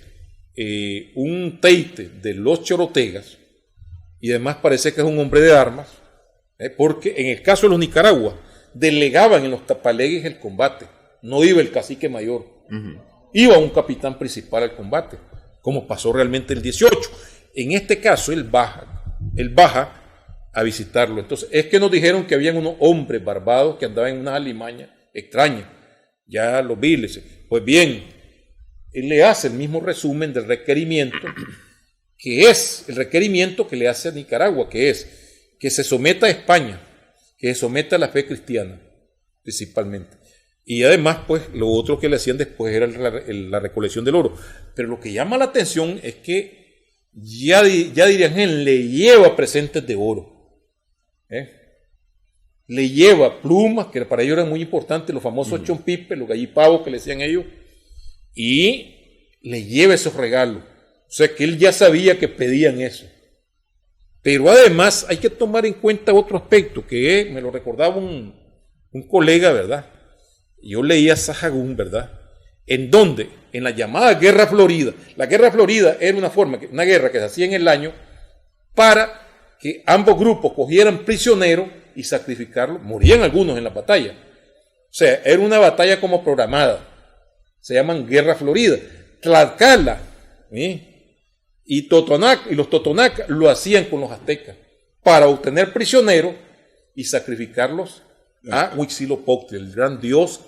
un teite de los chorotegas, y además parece que es un hombre de armas, porque en el caso de los Nicaragua, delegaban en los tapalegues el combate. No iba el cacique mayor, iba un capitán principal al combate, como pasó realmente el 18. En este caso, él baja a visitarlo. Entonces, es que nos dijeron que habían unos hombres barbados que andaban en unas alimañas extrañas. Ya los vi, pues bien, él le hace el mismo resumen del requerimiento, que es el requerimiento que le hace a Nicaragua, que es que se someta a España, que se someta a la fe cristiana, principalmente. Y además, pues, lo otro que le hacían después era la recolección del oro. Pero lo que llama la atención es que ya Diriangén le lleva presentes de oro. Le lleva plumas, que para ellos eran muy importantes, los famosos chompipes, los gallipavos que le decían ellos, y le lleva esos regalos. O sea que él ya sabía que pedían eso. Pero además hay que tomar en cuenta otro aspecto, que me lo recordaba un colega, ¿verdad? Yo leía Sahagún, ¿verdad? En donde, en la llamada Guerra Florida, la Guerra Florida era una guerra que se hacía en el año para que ambos grupos cogieran prisioneros y sacrificarlos. Morían algunos en la batalla. O sea, era una batalla como programada. Se llaman Guerra Florida. Tlaxcala y los totonacas lo hacían con los aztecas para obtener prisioneros y sacrificarlos a Huitzilopochtli, el gran dios,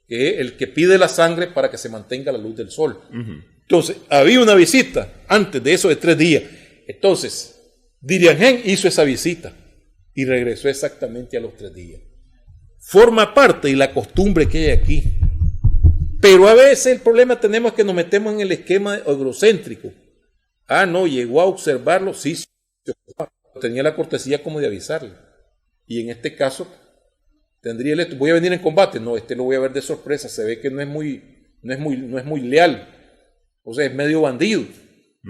el que pide la sangre para que se mantenga la luz del sol. Entonces, había una visita antes de eso de 3 días. Entonces, Diriangén hizo esa visita y regresó exactamente a los 3 días. Forma parte de la costumbre que hay aquí. Pero a veces el problema tenemos que nos metemos en el esquema eurocéntrico. No, llegó a observarlo, sí, tenía la cortesía como de avisarle. Y en este caso, tendría el voy a venir en combate. No, lo voy a ver de sorpresa. Se ve que no es muy leal. O sea, es medio bandido.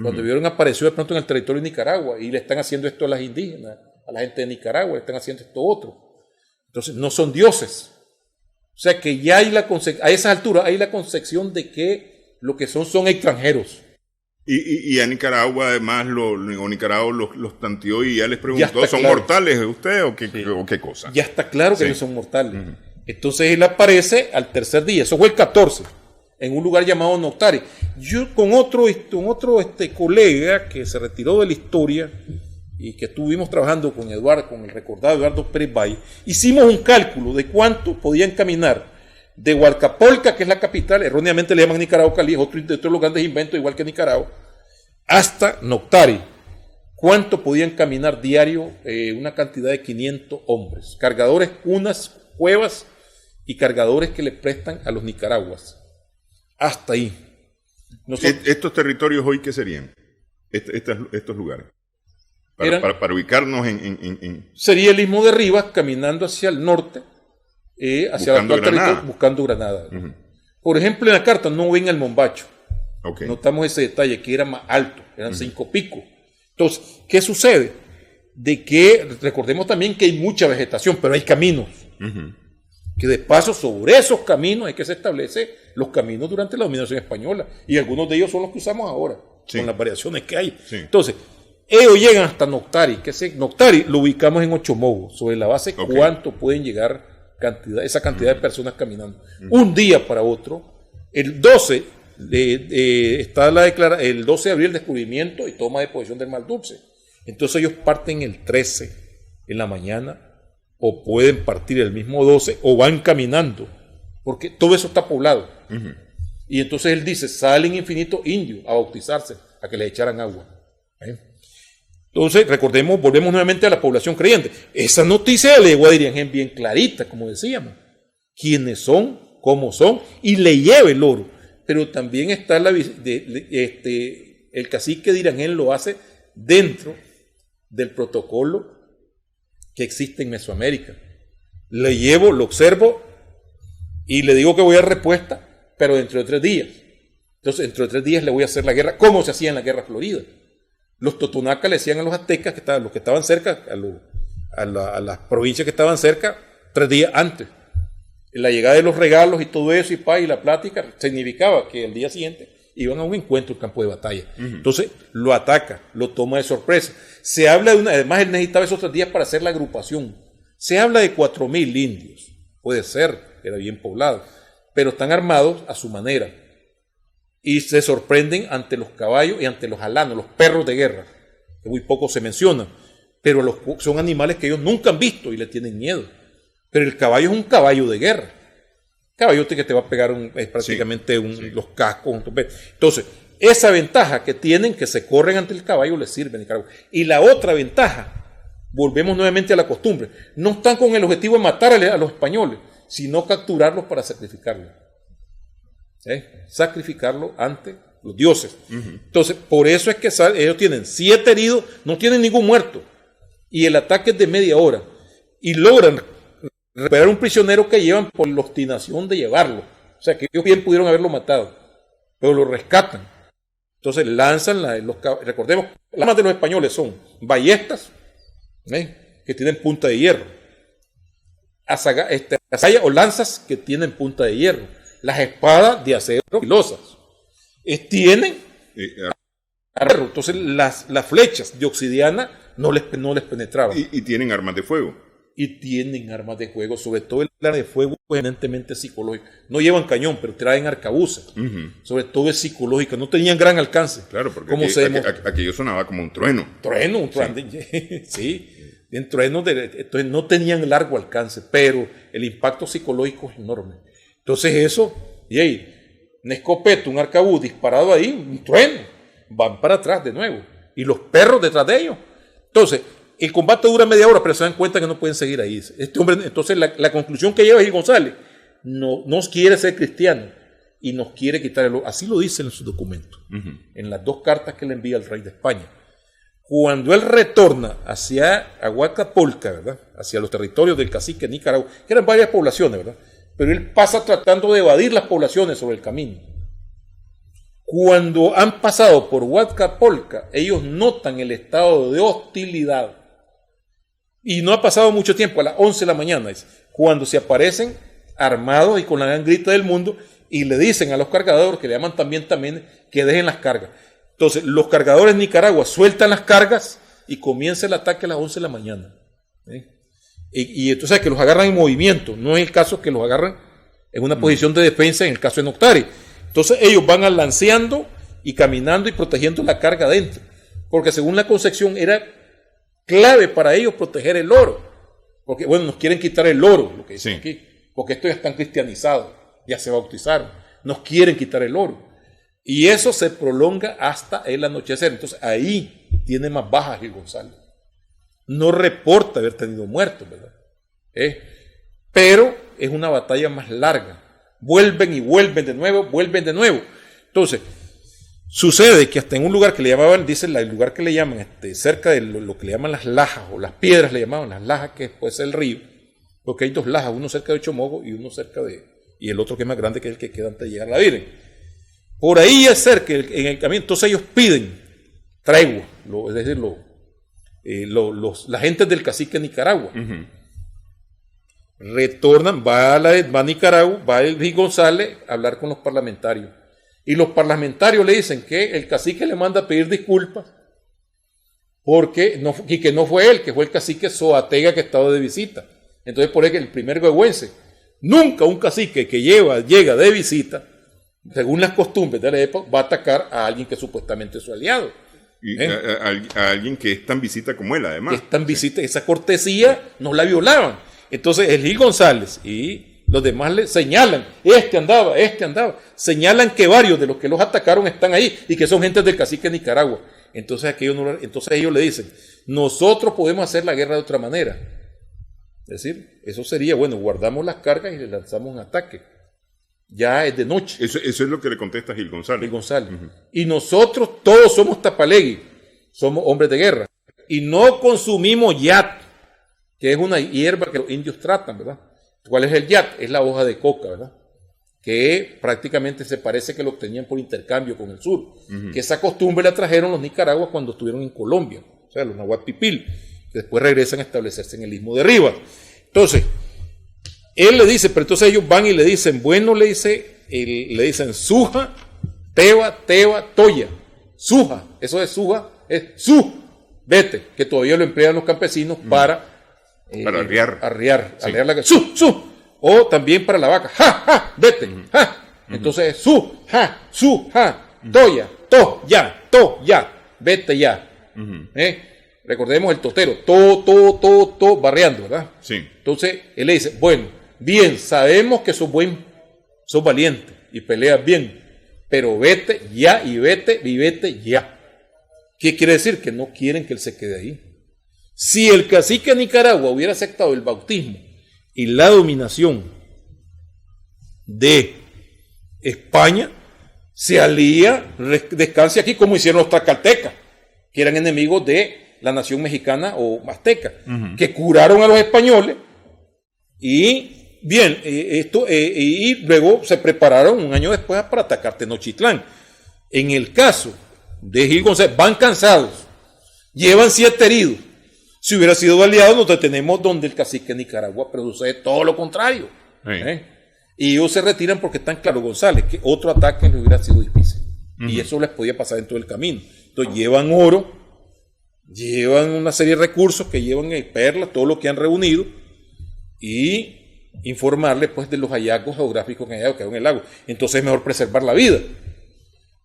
Cuando vieron, apareció de pronto en el territorio de Nicaragua y le están haciendo esto a las indígenas, a la gente de Nicaragua, le están haciendo esto otro. Entonces, no son dioses. O sea, que ya hay a esa altura hay la concepción de que lo que son extranjeros. Y a Nicaragua, además, Nicaragua los tanteó y ya les preguntó, ¿son mortales usted o qué cosa? Ya está claro que no son mortales. Entonces él aparece al 3er día, eso fue el 14, en un lugar llamado Noctari. Yo con otro colega que se retiró de la historia y que estuvimos trabajando con el recordado Eduardo Pérez Valle, hicimos un cálculo de cuánto podían caminar de Hualcapolca, que es la capital, erróneamente le llaman Nicaragua Cali, es otro de los grandes inventos, igual que Nicaragua, hasta Noctari. ¿Cuánto podían caminar diario? Una cantidad de 500 hombres, cargadores, unas cuevas y cargadores que le prestan a los nicaraguas. Hasta ahí. ¿Estos territorios hoy qué serían? Estos lugares. Para ubicarnos en... Sería el Istmo de Rivas, caminando hacia el norte, hacia el actual territorio, buscando Granada. Por ejemplo, en la carta no ven el Mombacho. Notamos ese detalle, que era más alto, eran 5 picos. Entonces, ¿qué sucede? De que, recordemos también que hay mucha vegetación, pero hay caminos. Que de paso, sobre esos caminos es que se establecen los caminos durante la dominación española. Y algunos de ellos son los que usamos ahora, con las variaciones que hay. Entonces, ellos llegan hasta Noctari, Noctari lo ubicamos en Ochomogo, sobre la base cuánto pueden llegar esa cantidad de personas caminando. Un día para otro, el 12 está el 12 de abril, el descubrimiento y toma de posesión del Mar Dulce. Entonces ellos parten el 13 en la mañana, o pueden partir el mismo 12, o van caminando, porque todo eso está poblado. Y entonces él dice, salen infinitos indios a bautizarse, a que les echaran agua. Entonces, recordemos, volvemos nuevamente a la población creyente. Esa noticia le llegó a Diriangén bien clarita, como decíamos. Quiénes son, cómo son, y le lleva el oro. Pero también está el cacique Diriangén lo hace dentro del protocolo que existe en Mesoamérica. Le llevo, lo observo y le digo que voy a dar respuesta, pero dentro de 3 días. Entonces, dentro de 3 días le voy a hacer la guerra, como se hacía en la Guerra Florida. Los totonacas le decían a los aztecas, los que estaban cerca, a las provincias que estaban cerca, 3 días antes. La llegada de los regalos y todo eso, y la plática, significaba que el día siguiente iban a un encuentro en campo de batalla. Entonces, lo ataca, lo toma de sorpresa. Se habla además él necesitaba esos 3 días para hacer la agrupación. Se habla de 4.000 indios. Puede ser, era bien poblado, pero están armados a su manera. Y se sorprenden ante los caballos y ante los alanos, los perros de guerra, que muy poco se mencionan, pero son animales que ellos nunca han visto y le tienen miedo. Pero el caballo es un caballo de guerra. Caballote que te va a pegar es prácticamente los cascos. Entonces, esa ventaja que tienen, que se corren ante el caballo, les sirve a Nicaragua. Y la otra ventaja Volvemos nuevamente a la costumbre. No están con el objetivo de matar a los españoles, sino capturarlos para sacrificarlos. Sacrificarlos ante los dioses. Entonces, por eso es que ellos tienen 7 heridos, no tienen ningún muerto. Y el ataque es de media hora. Y logran recuperar un prisionero que llevan por la obstinación de llevarlo. O sea, que ellos bien pudieron haberlo matado, pero lo rescatan. Entonces lanzan, recordemos, las armas de los españoles son ballestas, que tienen punta de hierro, azaya o lanzas que tienen punta de hierro, las espadas de acero filosas, tienen hierro. Entonces las flechas de obsidiana no les penetraban. Y tienen armas de fuego. Y tienen armas de fuego, sobre todo el arma de fuego evidentemente psicológico. No llevan cañón, pero traen arcabuces. Sobre todo es psicológica. No tenían gran alcance. Claro, porque aquello sonaba como un trueno. Un trueno. Sí, en truenos. Entonces no tenían largo alcance, pero el impacto psicológico es enorme. Entonces eso, y ahí, un escopeta, un arcabuz disparado ahí, un trueno. Van para atrás de nuevo. Y los perros detrás de ellos. Entonces, el combate dura media hora, pero se dan cuenta que no pueden seguir ahí. Este hombre, entonces la conclusión que lleva Gil González, no nos quiere ser cristiano y nos quiere quitar el oro. Así lo dice en sus documentos, en las 2 cartas que le envía al rey de España. Cuando él retorna hacia Aguacapolca, ¿verdad? Hacia los territorios del cacique de Nicaragua, que eran varias poblaciones, ¿verdad? Pero él pasa tratando de evadir las poblaciones sobre el camino. Cuando han pasado por Huacapolca, ellos notan el estado de hostilidad. Y no ha pasado mucho tiempo, a las 11 de la mañana, cuando se aparecen armados y con la gran grita del mundo y le dicen a los cargadores, que le llaman también, que dejen las cargas. Entonces, los cargadores de Nicaragua sueltan las cargas y comienza el ataque a las 11 de la mañana. Y entonces que los agarran en movimiento, no es el caso que los agarran en una posición de defensa en el caso de Noctari. Entonces ellos van lanceando y caminando y protegiendo la carga adentro, porque según la concepción era clave para ellos proteger el oro, porque bueno, nos quieren quitar el oro, lo que dicen aquí, porque estos ya están cristianizados, ya se bautizaron, nos quieren quitar el oro, y eso se prolonga hasta el anochecer. Entonces ahí tiene más bajas Gil González, no reporta haber tenido muertos, ¿verdad? Pero es una batalla más larga, vuelven y vuelven de nuevo, entonces sucede que hasta en un lugar que le llamaban, dicen el lugar que le llaman, cerca de lo que le llaman las lajas, o las piedras le llamaban las lajas, que después es el río, porque hay 2 lajas, uno cerca de Chomogo y uno cerca y el otro que es más grande, que es el que queda antes de llegar a la Virgen. Por ahí es cerca, en el camino, entonces ellos piden tregua, es decir, la gente del cacique de Nicaragua. Retornan, va a Nicaragua, va el Gil González a hablar con los parlamentarios. Y los parlamentarios le dicen que el cacique le manda a pedir disculpas y que no fue él, que fue el cacique Zoatega que estaba de visita. Entonces por eso el primer huehuense, nunca un cacique que llega de visita, según las costumbres de la época, va a atacar a alguien que supuestamente es su aliado. Y a alguien que es tan visita como él, además. Que es tan visita, esa cortesía no la violaban. Entonces el Gil González y los demás le señalan, este andaba, señalan que varios de los que los atacaron están ahí y que son gentes del cacique de Nicaragua. Entonces ellos le dicen, nosotros podemos hacer la guerra de otra manera. Es decir, eso sería, bueno, guardamos las cargas y le lanzamos un ataque. Ya es de noche. Eso es lo que le contesta Gil González. Y nosotros todos somos tapalegui, somos hombres de guerra. Y no consumimos yat, que es una hierba que los indios tratan, ¿verdad? ¿Cuál es el yat? Es la hoja de coca, ¿verdad? Que prácticamente se parece que lo obtenían por intercambio con el sur. Que esa costumbre la trajeron los Nicaragua cuando estuvieron en Colombia, o sea, los Nahuatl-Pipil, que después regresan a establecerse en el Istmo de Rivas. Entonces, él le dice, pero entonces ellos van y le dicen, bueno, le dicen Suja, Teba, Toya. Suja, eso de Suja es Su, vete, que todavía lo emplean los campesinos para arriar la su, o también para la vaca, ja, vete, ja. Entonces su, toya, vete ya. Recordemos el totero, barreando, ¿verdad? Sí. Entonces él le dice, bueno, bien, sabemos que sos valiente y peleas bien, pero vete ya y vete ya. ¿Qué quiere decir? Que no quieren que él se quede ahí. Si el cacique de Nicaragua hubiera aceptado el bautismo y la dominación de España, se alía, descanse aquí, como hicieron los tlaxcaltecas, que eran enemigos de la nación mexicana o azteca, que curaron a los españoles y bien, y luego se prepararon un año después para atacar Tenochtitlán. En el caso de Gil González, van cansados, llevan 7 heridos. Si hubiera sido aliado, nos detenemos donde el cacique de Nicaragua, pero sucede todo lo contrario. Y ellos se retiran porque están claros, González, que otro ataque les hubiera sido difícil. Y eso les podía pasar en todo el camino. Entonces llevan oro, llevan una serie de recursos que llevan perlas, todo lo que han reunido, y informarles pues de los hallazgos geográficos que hay en el lago. Entonces es mejor preservar la vida.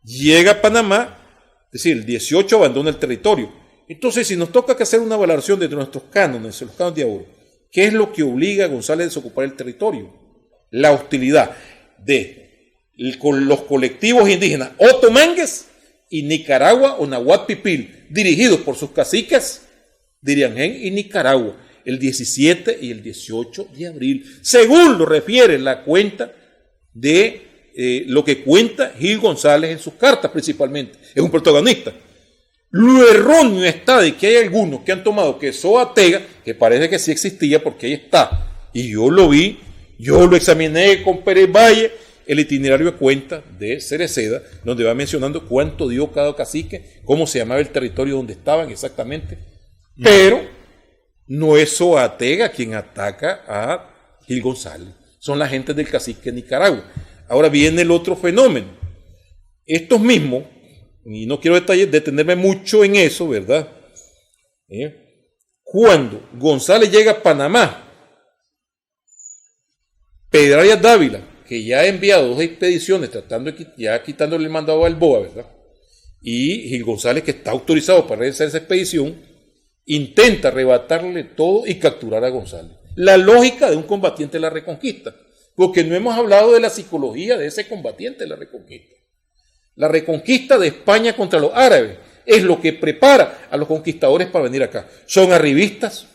Llega a Panamá, es decir, el 18 abandona el territorio. Entonces, si nos toca que hacer una valoración de nuestros cánones, los cánones de ahora, ¿qué es lo que obliga a González a desocupar el territorio? La hostilidad con los colectivos indígenas otomangues y Nicaragua o Nahuatl Pipil, dirigidos por sus caciques Diriangén y Nicaragua, el 17 y el 18 de abril, según lo refiere la cuenta de lo que cuenta Gil González en sus cartas principalmente. Es un protagonista. Lo erróneo está de que hay algunos que han tomado que Zoatega, que parece que sí existía porque ahí está, y yo lo vi, yo lo examiné con Pérez Valle, el itinerario de cuenta de Cereceda, donde va mencionando cuánto dio cada cacique, cómo se llamaba el territorio donde estaban exactamente, pero no es Zoatega quien ataca a Gil González, son la gente del cacique de Nicaragua. Ahora viene el otro fenómeno. Estos mismos, y no quiero detenerme mucho en eso, ¿verdad? Cuando González llega a Panamá, Pedrarias Dávila, que ya ha enviado 2 expediciones tratando de quitándole el mandado a Balboa, ¿verdad? Y Gil González, que está autorizado para realizar esa expedición, intenta arrebatarle todo y capturar a González. La lógica de un combatiente de la Reconquista, porque no hemos hablado de la psicología de ese combatiente de la Reconquista. La reconquista de España contra los árabes es lo que prepara a los conquistadores para venir acá. Son arribistas,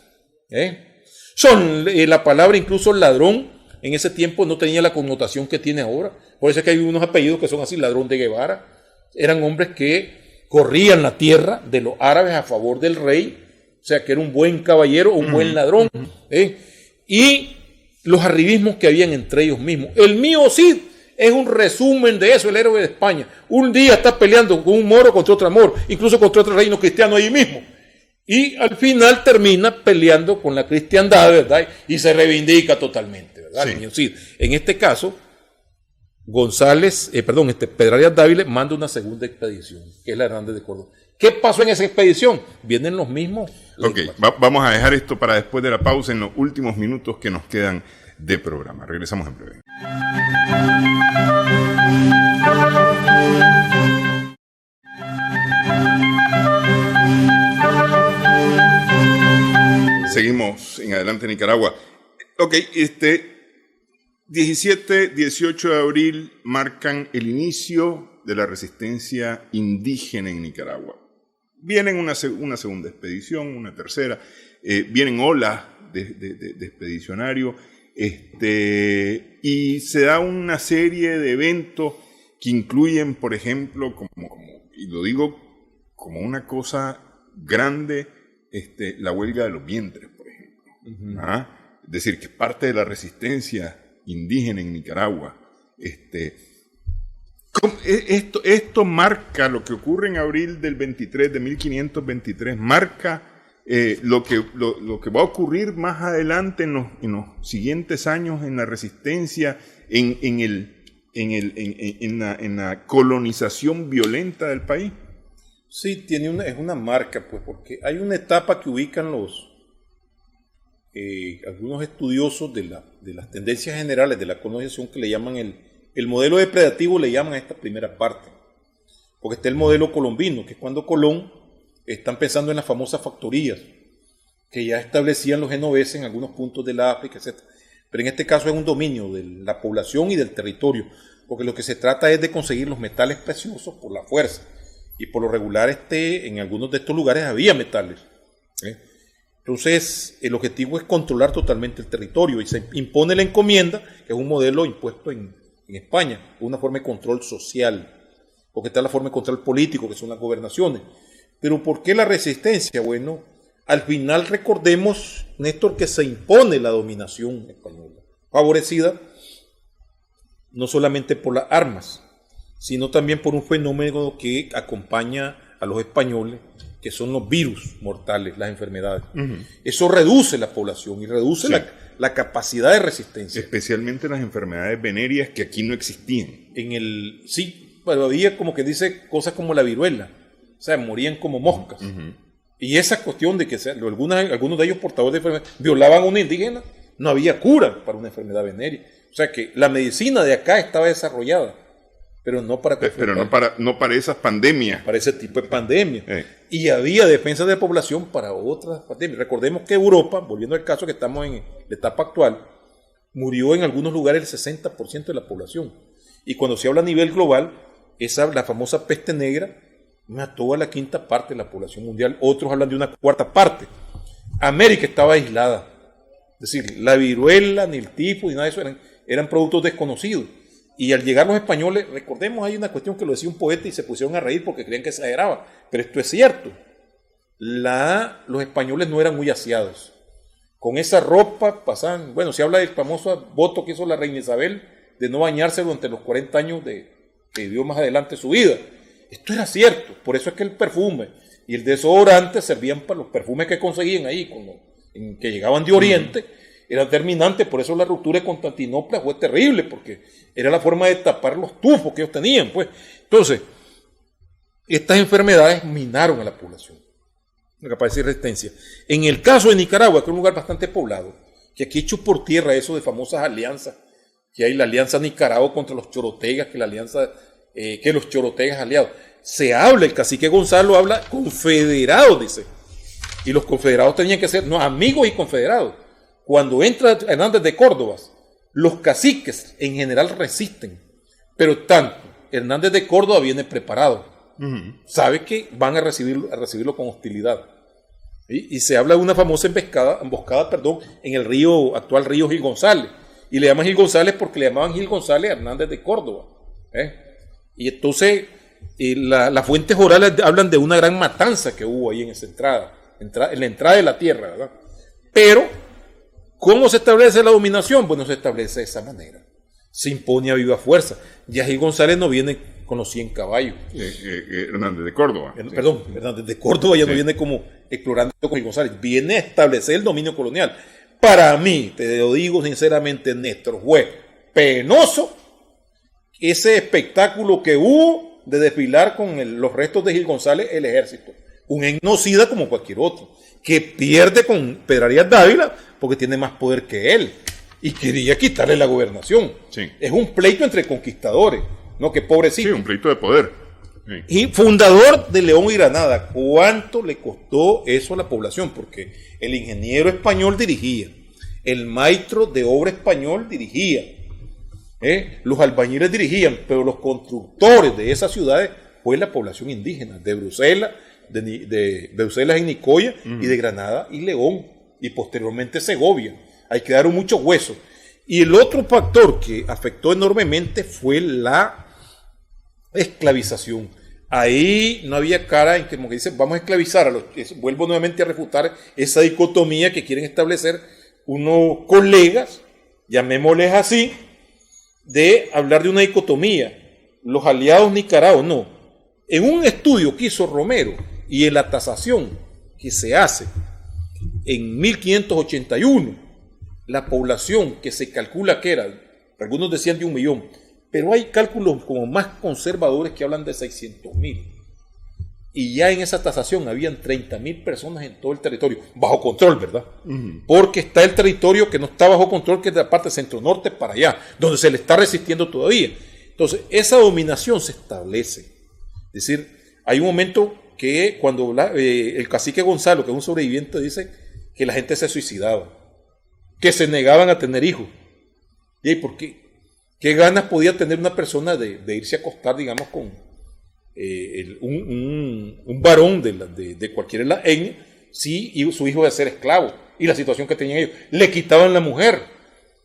son la palabra incluso ladrón, en ese tiempo no tenía la connotación que tiene ahora. Por eso es que hay unos apellidos que son así, Ladrón de Guevara. Eran hombres que corrían la tierra de los árabes a favor del rey, o sea que era un buen caballero, un buen ladrón. Y los arribismos que habían entre ellos mismos. El mío Cid es un resumen de eso, el héroe de España. Un día está peleando con un moro contra otro moro, incluso contra otro reino cristiano ahí mismo. Y al final termina peleando con la cristiandad, ¿verdad? Y se reivindica totalmente, ¿verdad? Sí. En este caso, Pedrarias Dávila manda una segunda expedición, que es la Hernández de Córdoba. ¿Qué pasó en esa expedición? Vienen los mismos. Ok, vamos a dejar esto para después de la pausa en los últimos minutos que nos quedan de programa. Regresamos en breve. Seguimos en Adelante Nicaragua. Ok, 17, 18 de abril marcan el inicio de la resistencia indígena en Nicaragua. Vienen una segunda expedición, una tercera, vienen olas de expedicionarios, y se da una serie de eventos que incluyen, por ejemplo, y lo digo como una cosa grande, la huelga de los vientres, por ejemplo. Es decir, que parte de la resistencia indígena en Nicaragua. Esto marca lo que ocurre en abril del 23, de 1523, marca lo que va a ocurrir más adelante en los siguientes años en la resistencia, en la colonización violenta del país. Sí, es una marca, pues, porque hay una etapa que ubican algunos estudiosos de las tendencias generales de la colonización que le llaman el modelo depredativo, le llaman a esta primera parte. Porque está el modelo colombino, que es cuando Colón están pensando en las famosas factorías que ya establecían los genoveses en algunos puntos de la África, etc. Pero en este caso es un dominio de la población y del territorio, porque lo que se trata es de conseguir los metales preciosos por la fuerza. Y por lo regular en algunos de estos lugares había metales. Entonces, el objetivo es controlar totalmente el territorio y se impone la encomienda, que es un modelo impuesto en España, una forma de control social, porque está la forma de control político, que son las gobernaciones. Pero ¿por qué la resistencia? Bueno, al final recordemos, Néstor, que se impone la dominación española, favorecida no solamente por las armas, sino también por un fenómeno que acompaña a los españoles, que son los virus mortales, las enfermedades. Eso reduce la población y reduce la capacidad de resistencia. Especialmente las enfermedades venéreas que aquí no existían. Sí, pero había como que dice cosas como la viruela, o sea, morían como moscas. Y esa cuestión de que algunos de ellos portadores de enfermedades violaban a un indígena, no había cura para una enfermedad venérea. O sea que la medicina de acá estaba desarrollada, pero no para esas pandemias. Para ese tipo de pandemias. Y había defensa de la población para otras pandemias. Recordemos que Europa, volviendo al caso que estamos en la etapa actual, murió en algunos lugares el 60% de la población. Y cuando se habla a nivel global, la famosa peste negra mató a la quinta parte de la población mundial. Otros hablan de una cuarta parte. América estaba aislada. Es decir, la viruela, ni el tifo, ni nada de eso eran productos desconocidos. Y al llegar los españoles, recordemos, hay una cuestión que lo decía un poeta y se pusieron a reír porque creían que exageraba. Pero esto es cierto. Los españoles no eran muy aseados. Con esa ropa pasaban, bueno, se habla del famoso voto que hizo la reina Isabel de no bañarse durante los 40 años que vivió más adelante su vida. Esto era cierto. Por eso es que el perfume y el desodorante servían para los perfumes que conseguían ahí, que llegaban de Oriente, era determinante. Por eso la ruptura de Constantinopla fue terrible, porque era la forma de tapar los tufos que ellos tenían, pues. Entonces, estas enfermedades minaron a la población, la capacidad de resistencia. En el caso de Nicaragua, que es un lugar bastante poblado, que aquí echó por tierra eso de famosas alianzas, que hay la alianza Nicaragua contra los chorotegas, que los chorotegas aliados. Se habla, el cacique Gonzalo habla confederados, dice. Y los confederados tenían que ser amigos y confederados. Cuando entra Hernández de Córdoba, los caciques en general resisten, pero tanto Hernández de Córdoba viene preparado, sabe que van a recibirlo con hostilidad. Y se habla de una famosa emboscada, en el actual río Gil González, y le llaman Gil González porque le llamaban Gil González a Hernández de Córdoba. Y entonces las fuentes orales hablan de una gran matanza que hubo ahí en esa en la entrada de la tierra, ¿verdad? Pero ¿cómo se establece la dominación? Bueno, se establece de esa manera. Se impone a viva fuerza. Ya Gil González no viene con los 100 caballos. Hernández de Córdoba. Hernández de Córdoba ya no viene como explorando con Gil González. Viene a establecer el dominio colonial. Para mí, te lo digo sinceramente, Néstor, fue penoso ese espectáculo que hubo de desfilar con los restos de Gil González el ejército. Un genocida como cualquier otro, que pierde con Pedro Arias Dávila porque tiene más poder que él y quería quitarle la gobernación. Sí. Es un pleito entre conquistadores, ¿no? Que pobrecito. Sí, un pleito de poder. Sí. Y fundador de León y Granada. ¿Cuánto le costó eso a la población? Porque el ingeniero español dirigía, el maestro de obra español dirigía, los albañiles dirigían, pero los constructores de esas ciudades fue la población indígena de Bruselas, de Bruselas y Nicoya, y de Granada y León, y posteriormente Segovia. Ahí quedaron muchos huesos. Y el otro factor que afectó enormemente fue la esclavización. Ahí no había cara en que, como que dicen, vamos a esclavizar a los... Vuelvo nuevamente a refutar esa dicotomía que quieren establecer unos colegas, llamémosles así, de hablar de una dicotomía. Los aliados Nicaragua, no. En un estudio que hizo Romero y en la tasación que se hace en 1581, la población que se calcula que era, algunos decían de 1 millón, pero hay cálculos como más conservadores que hablan de 600,000. Y ya en esa tasación habían 30,000 personas en todo el territorio, bajo control, ¿verdad? Porque está el territorio que no está bajo control, que es de la parte centro-norte para allá, donde se le está resistiendo todavía. Entonces, esa dominación se establece. Es decir, hay un momento que cuando el cacique Gonzalo, que es un sobreviviente, dice que la gente se suicidaba, que se negaban a tener hijos. ¿Y por qué? ¿Qué ganas podía tener una persona de irse a acostar, digamos, con un varón de cualquier etnia, sí, y su hijo iba a ser esclavo, y la situación que tenían ellos, le quitaban la mujer,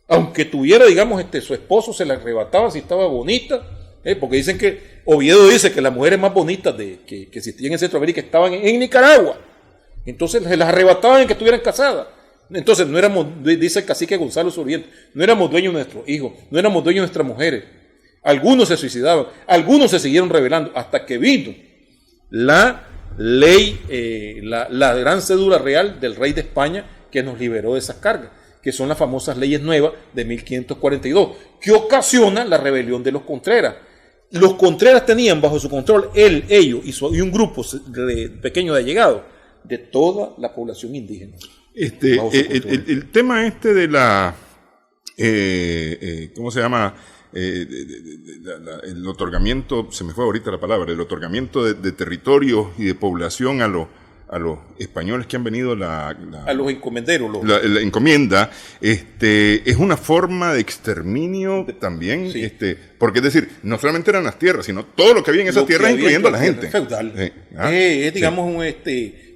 aunque tuviera, digamos, su esposo se la arrebataba si estaba bonita, porque dicen que, Oviedo dice que las mujeres más bonitas que existían en Centroamérica estaban en Nicaragua, entonces se las arrebataban en que estuvieran casadas. Entonces no éramos, dice el cacique Gonzalo Surviente, no éramos dueños de nuestros hijos, no éramos dueños de nuestras mujeres. Algunos se suicidaban, algunos se siguieron rebelando, hasta que vino la ley, la gran cédula real del rey de España que nos liberó de esas cargas, que son las famosas leyes nuevas de 1542, que ocasiona la rebelión de los Contreras. Los Contreras tenían bajo su control ellos y un grupo pequeño de allegados de toda la población indígena. El tema de la, ¿cómo se llama? El otorgamiento, se me fue ahorita la palabra, el otorgamiento de territorios y de población a los españoles que han venido a los encomenderos. La encomienda, es una forma de exterminio también, sí. Porque es decir, no solamente eran las tierras, sino todo lo que había en esas tierras, incluyendo a la gente. Feudal. Es, digamos,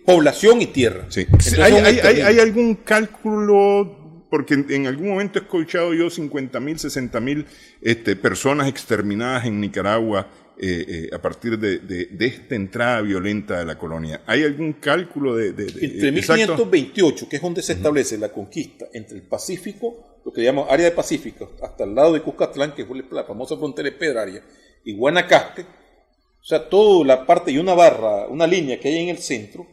población y tierra. Sí. Entonces, ¿hay algún cálculo? Porque en algún momento he escuchado yo 50,000, 60,000 personas exterminadas en Nicaragua a partir de esta entrada violenta de la colonia. ¿Hay algún cálculo entre 1528, que es donde se establece la conquista entre el Pacífico, lo que llamamos área de Pacífico, hasta el lado de Cuscatlán, que fue la famosa frontera de Pedraria, y Guanacaste, o sea, toda la parte y una barra, una línea que hay en el centro,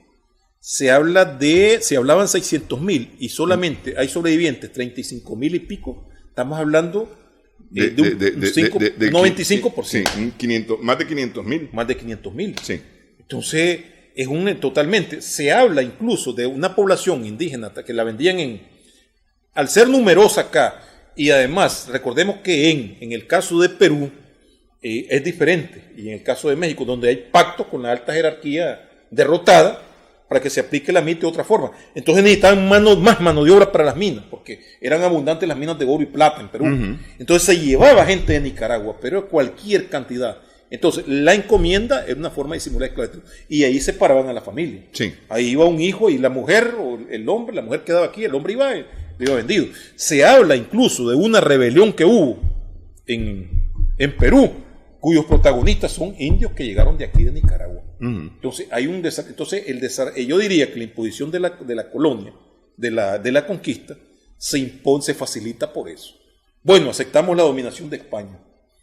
se hablaban 600,000 y solamente hay sobrevivientes 35,000 y pico. Estamos hablando de un 95%. Sí, más de 500,000. Más de 500,000. Sí. Entonces, totalmente. Se habla incluso de una población indígena que la vendían al ser numerosa acá, y además, recordemos que en el caso de Perú es diferente, y en el caso de México, donde hay pactos con la alta jerarquía derrotada, para que se aplique la MIT de otra forma. Entonces necesitaban más mano de obra para las minas, porque eran abundantes las minas de oro y plata en Perú. Uh-huh. Entonces se llevaba gente de Nicaragua, pero cualquier cantidad. Entonces la encomienda era una forma de simular esclavitud. Y ahí separaban a la familia. Sí. Ahí iba un hijo y la mujer, o el hombre, la mujer quedaba aquí, el hombre iba vendido. Se habla incluso de una rebelión que hubo en Perú, cuyos protagonistas son indios que llegaron de aquí de Nicaragua. Uh-huh. Entonces, yo diría que la imposición de la colonia, de la conquista, se facilita por eso. Bueno, aceptamos la dominación de España.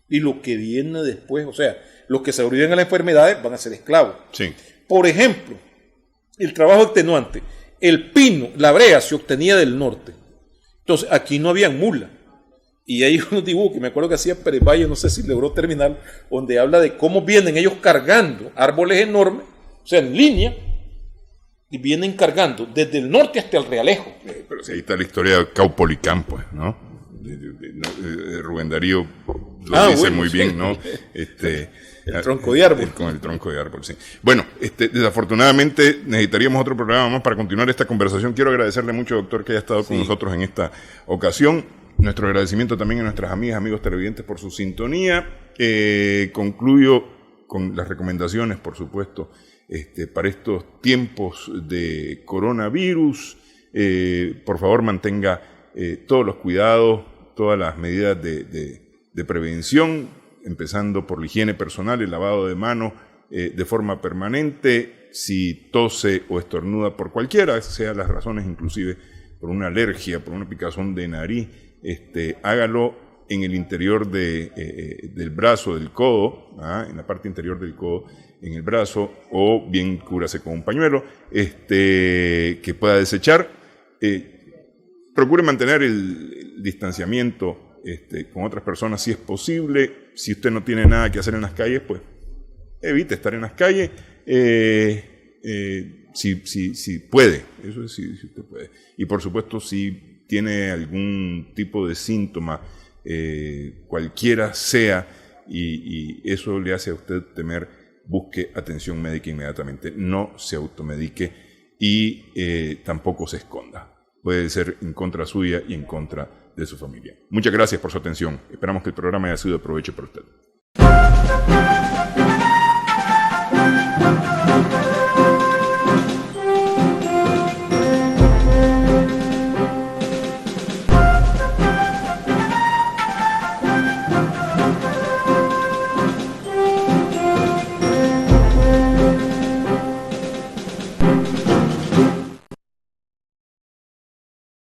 Y lo que viene después, o sea, los que sobreviven a las enfermedades van a ser esclavos. Sí. Por ejemplo, el trabajo extenuante. El pino, la brea se obtenía del norte. Entonces, aquí no habían mulas. Y hay unos dibujos que me acuerdo que hacía Pérez Valle, no sé si logró terminar, donde habla de cómo vienen ellos cargando árboles enormes, o sea, en línea, y vienen cargando desde el norte hasta el Realejo. Pero ahí está la historia de Caupolicán, pues, ¿no? Rubén Darío lo dice muy bien, ¿no? El tronco de árbol. Con el tronco de árbol, sí. Bueno, desafortunadamente necesitaríamos otro programa más para continuar esta conversación. Quiero agradecerle mucho, doctor, que haya estado con nosotros en esta ocasión. Nuestro agradecimiento también a nuestras amigas, amigos televidentes por su sintonía. Concluyo con las recomendaciones, por supuesto, para estos tiempos de coronavirus. Por favor, mantenga todos los cuidados, todas las medidas de prevención, empezando por la higiene personal, el lavado de manos de forma permanente. Si tose o estornuda por cualquiera, sean las razones, inclusive por una alergia, por una picazón de nariz, hágalo en el interior del brazo, del codo, en la parte interior del codo, en el brazo, o bien cúbrase con un pañuelo que pueda desechar. Procure mantener el distanciamiento con otras personas si es posible. Si usted no tiene nada que hacer en las calles, pues evite estar en las calles. Si puede, eso es si usted puede. Y por supuesto, si tiene algún tipo de síntoma, cualquiera sea, y eso le hace a usted temer, busque atención médica inmediatamente. No se automedique y tampoco se esconda. Puede ser en contra suya y en contra de su familia. Muchas gracias por su atención. Esperamos que el programa haya sido de provecho para usted.